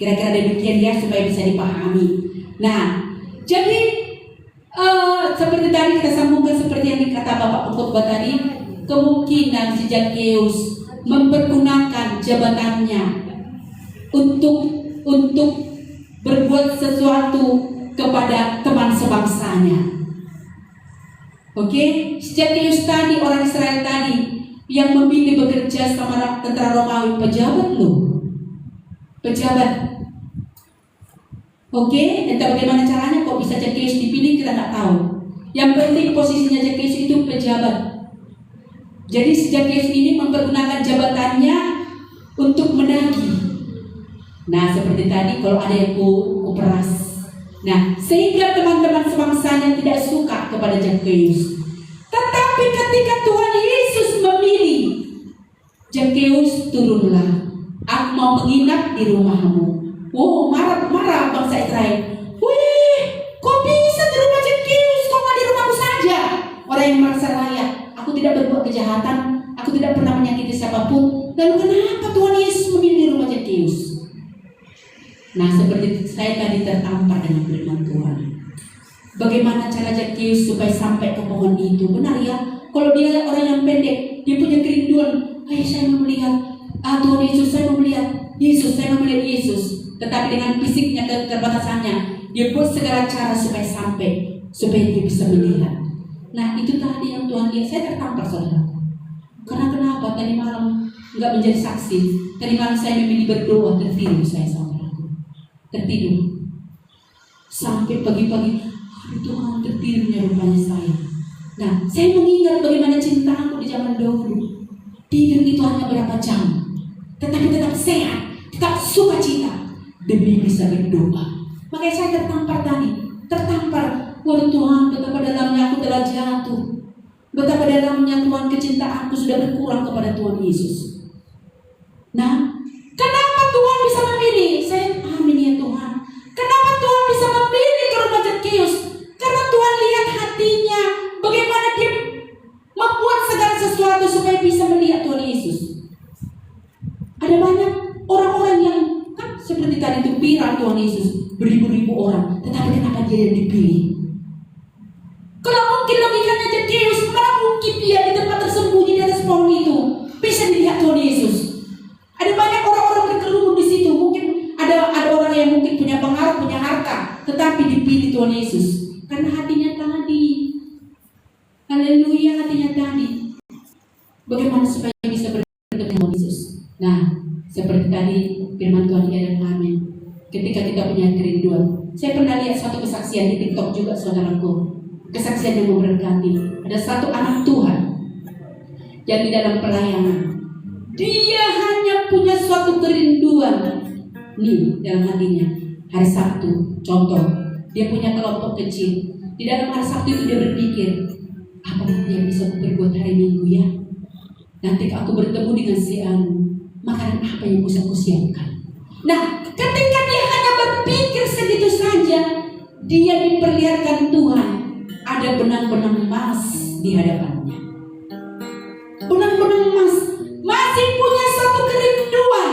A: Kira-kira demikian ya, supaya bisa dipahami. Nah, jadi seperti tadi kita sambungkan seperti yang dikata Bapak Pengkhotbah tadi, kemungkinan si Zakheus mempergunakan jabatannya untuk berbuat sesuatu kepada teman sebangsanya. Oke, si Zakheus tadi, orang Israel tadi yang memilih bekerja sama tentara Romawi, pejabat loh, pejabat. Oke, entah bagaimana caranya kok bisa Zakheus dipilih, kita nggak tahu. Yang penting posisinya Zakheus itu pejabat. Jadi si Zakheus ini mempergunakan jabatannya untuk menagih. Nah, seperti tadi kalau ada yang kuperas. Nah, sehingga teman-teman sebangsanya tidak suka kepada Zakheus. Tetapi ketika Tuhan Yesus memilih, Zakheus turunlah. Aku mau menginap di rumahmu. Oh, marah bangsa Israel. Wih, kok bisa di rumah Zakheus? Kok nggak di rumahku saja? Orang yang merasa layak. Aku tidak berbuat kejahatan. Aku tidak pernah menyakiti siapapun. Lalu kenapa Tuhan Yesus memilih rumah Zakheus? Nah, seperti saya tadi tertampar dengan firman Tuhan. Bagaimana cara Zakheus supaya sampai ke pohon itu? Benar ya? Kalau dia orang yang pendek, dia punya kerinduan. Saya mau melihat Tuhan Yesus, saya mau melihat Yesus, saya mau melihat Yesus. Tetapi dengan fisiknya keterbatasannya, dia buat segala cara supaya dia bisa melihat. Nah, itu tadi yang Tuhan lihat. Saya tertampar, saudara. Karena kenapa? Tadi malam nggak menjadi saksi. Tadi malam saya memilih berdoa, tertidur saya, saudara. Tertidur. Sampai pagi-pagi, Tuhan, tertidurnya rupanya saya. Nah, saya mengingat bagaimana cintaku di zaman dahulu. Tidur itu hanya berapa jam, tetapi tetap sehat, tetap sukacita demi bisa berdoa. Makanya saya tertampar tadi, waduh Tuhan, betapa dalamnya aku telah jatuh, betapa dalamnya Tuhan kecintaanku sudah berkurang kepada Tuhan Yesus. Nah, kenapa Tuhan bisa memilih? Saya amin ya Tuhan. Kenapa Tuhan bisa memilih ke rumah Zakheus? Karena Tuhan lihat hatinya, bagaimana dia membuat segala sesuatu supaya bisa melihat Tuhan Yesus. Ada banyak orang-orang yang seperti tadi itu viral Tuhan Yesus, beribu-ribu orang, tetapi kenapa dia yang dipilih? Kalau mungkin logikanya Zakheus, mana mungkin dia di tempat tersembunyi di atas pohon itu bisa dilihat Tuhan Yesus? Ada banyak orang-orang berkerumun di situ. Mungkin ada orang yang mungkin punya pengaruh, punya harta, tetapi dipilih Tuhan Yesus karena hatinya tadi. Haleluya, hatinya tadi. Bagaimana supaya bisa berdekat dengan Yesus? Nah, seperti tadi firman Tuhan dan amin. Ketika kita punya kerinduan, saya pernah lihat satu kesaksian di TikTok juga, saudaraku. Kesaksian yang memberkati. Ada satu anak Tuhan yang di dalam pelayanan, dia hanya punya suatu kerinduan nih dalam hatinya. Hari Sabtu, contoh, dia punya kelompok kecil. Di dalam hari Sabtu itu dia berpikir, apa yang bisa aku berbuat hari Minggu ya? Nanti aku bertemu dengan si Anu, makanan apa yang bisa aku siapkan? Nah, ketika dia hanya berpikir segitu saja, dia diperlihatkan Tuhan ada benang-benang emas di hadapannya. Benang-benang emas, masih punya satu kerinduan,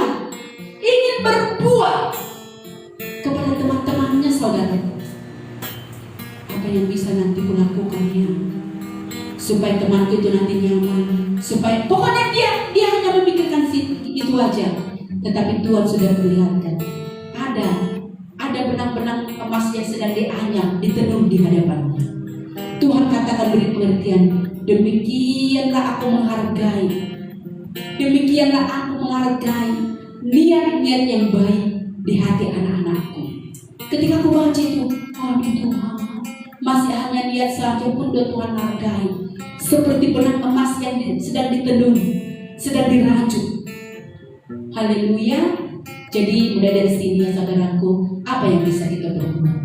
A: ingin berbuat kepada teman-temannya, saudara. Apa yang bisa nanti kulakukan ya, supaya temanku itu nanti nyaman, supaya pokoknya dia hanya memikirkan itu aja. Tetapi Tuhan sudah perlihatkan ada benang-benang emas yang sedang dianyam, ditenun di hadapannya. Tuhan katakan beri pengertian, demikianlah aku menghargai, demikianlah aku menghargai niat-niat yang baik di hati anak-anakku. Ketika aku baca itu, aduh Tuhan, masih hanya niat saja pun udah Tuhan hargai. Seperti benang emas yang sedang ditenun, sedang dirajut. Haleluya. Jadi mulai dari sini ya saudaraku, apa yang bisa kita berbuat?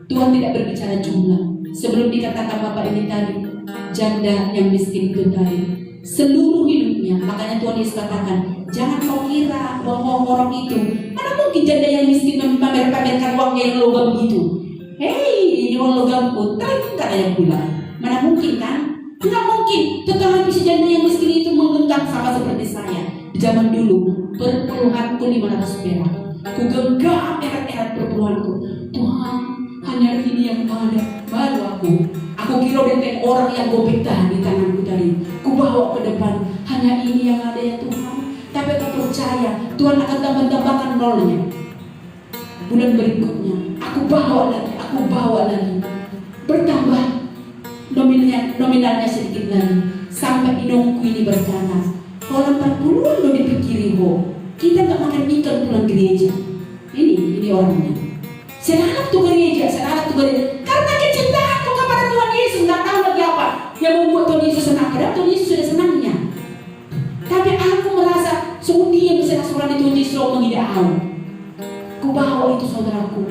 A: Tuhan tidak berbicara jumlah. Sebelum dikatakan Bapak ini tadi, janda yang miskin itu tadi, seluruh hidupnya, makanya Tuhan Yesus katakan, jangan kau kira bahwa orang itu, mana mungkin janda yang miskin memamer-pamerkan uangnya yang logam gitu. Hei, ini uang logam putri, kata yang bilang. Mana mungkin kan? Tidak mungkin. Tetapi si janda yang miskin itu menggenggam sama seperti saya. Di zaman dulu, perpuluhanku 500 perak. Ku genggam erat-erat perpuluhanku. Tuhan, hanya ini yang ada. Baru aku kira benteng orang yang gobek di tanganku tadi. Ku bawa ke depan. Hanya ini yang ada ya Tuhan. Tapi aku percaya Tuhan akan tambah-tambahkan nolnya. Bulan berikutnya, aku bawa lagi. Bertambah nominalnya sedikit lagi. Sampai hidungku ini berkata, kalau 40 lo dipikiri kita gak makan ikan pulang gereja. Ini orangnya. Saya tuh gereja. Karena kecintaanku kepada Tuhan Yesus, gak tahu lagi apa yang membuat Tuhan Yesus senang. Padahal Tuhan Yesus sudah senangnya. Tapi aku merasa sungguh dia bisa seorang itu Tuhan Yesus mengidah aku. Ku bawa itu saudaraku.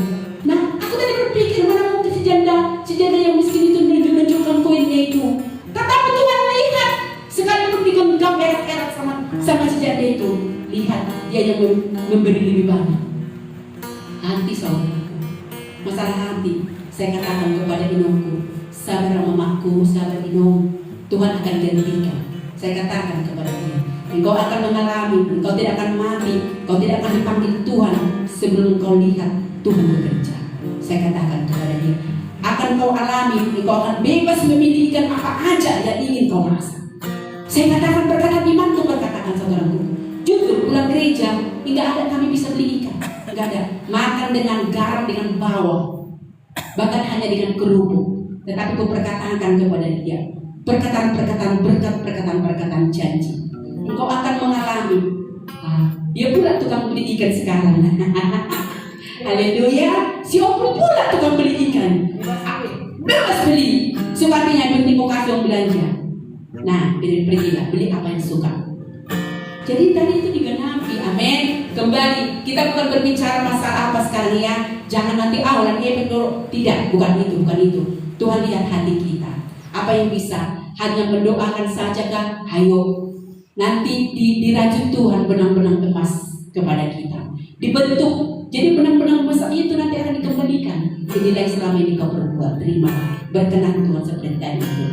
A: Nah, aku tadi berpikir mana mungkin si janda yang miskin itu menunjukkan koinnya itu. Tetapi Tuhan lihat sekalipun digenggam erat-erat sama si janda itu, lihat dia yang memberi lebih banyak. Hati saudaraku, masalah hati. Saya katakan kepada inongku, sabar mamaku, sabar inong, Tuhan akan gantikan. Saya katakan kepada dia, engkau akan mengalami, engkau tidak akan mati, engkau tidak akan dipanggil Tuhan sebelum engkau lihat Tuhan bekerja. Saya katakan kepada dia, akan kau alami, engkau akan bebas memilih ikan apa aja yang ingin kau rasa. Saya katakan perkataan iman itu berkatakan saudaraku, jujur pulang gereja, tidak ada kami bisa beli ikan, tidak ada. Makan dengan garam, dengan bawang, bahkan hanya dengan kerupuk. Tetapi ku perkatakan kepada dia, perkataan-perkataan berkat, perkataan-perkataan janji. Engkau akan mengalami. Dia pula tukang beli ikan sekarang. Haleluya. Si Opul pula tukang beli ikan. Bebas beli. Sukatinya penting mau kasih orang belanja. Nah, pergilah beli apa yang suka. Jadi tadi itu digenapi. Amin. Kembali, kita bukan berbicara masalah apa sekarang ya. Jangan nanti awalan dulu. Tidak, bukan itu. Tuhan lihat hati kita. Apa yang bisa? Hanya mendoakan saja kan? Ayo. Nanti dirajut Tuhan benang-benang emas kepada kita. Dibentuk. Jadi benang-benang emas itu nanti akan dikembalikan. Inilah yang selama ini kau perbuat. Terima. Berkenan Tuhan seperti tadi itu.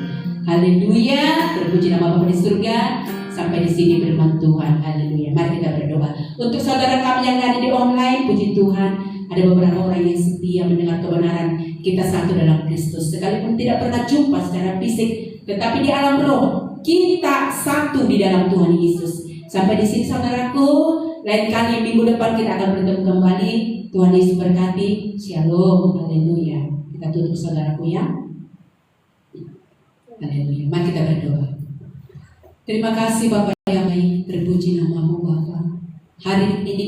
A: Haleluya. Terpuji nama Bapa di surga. Sampai di sini firman Tuhan. Haleluya. Mari kita berdoa. Untuk saudara kami yang ada di online, puji Tuhan. Ada beberapa orang yang setia mendengar kebenaran. Kita satu dalam Kristus. Sekalipun tidak pernah jumpa secara fisik, tetapi di alam roh kita satu di dalam Tuhan Yesus. Sampai di sini saudaraku. Lain kali minggu depan kita akan bertemu kembali. Tuhan Yesus berkati. Shalom. Haleluya. Kita tutup saudaraku ya. Haleluya. Mari kita berdoa. Terima kasih Bapak yang baik. Terpuji namamu Bapak. Hari ini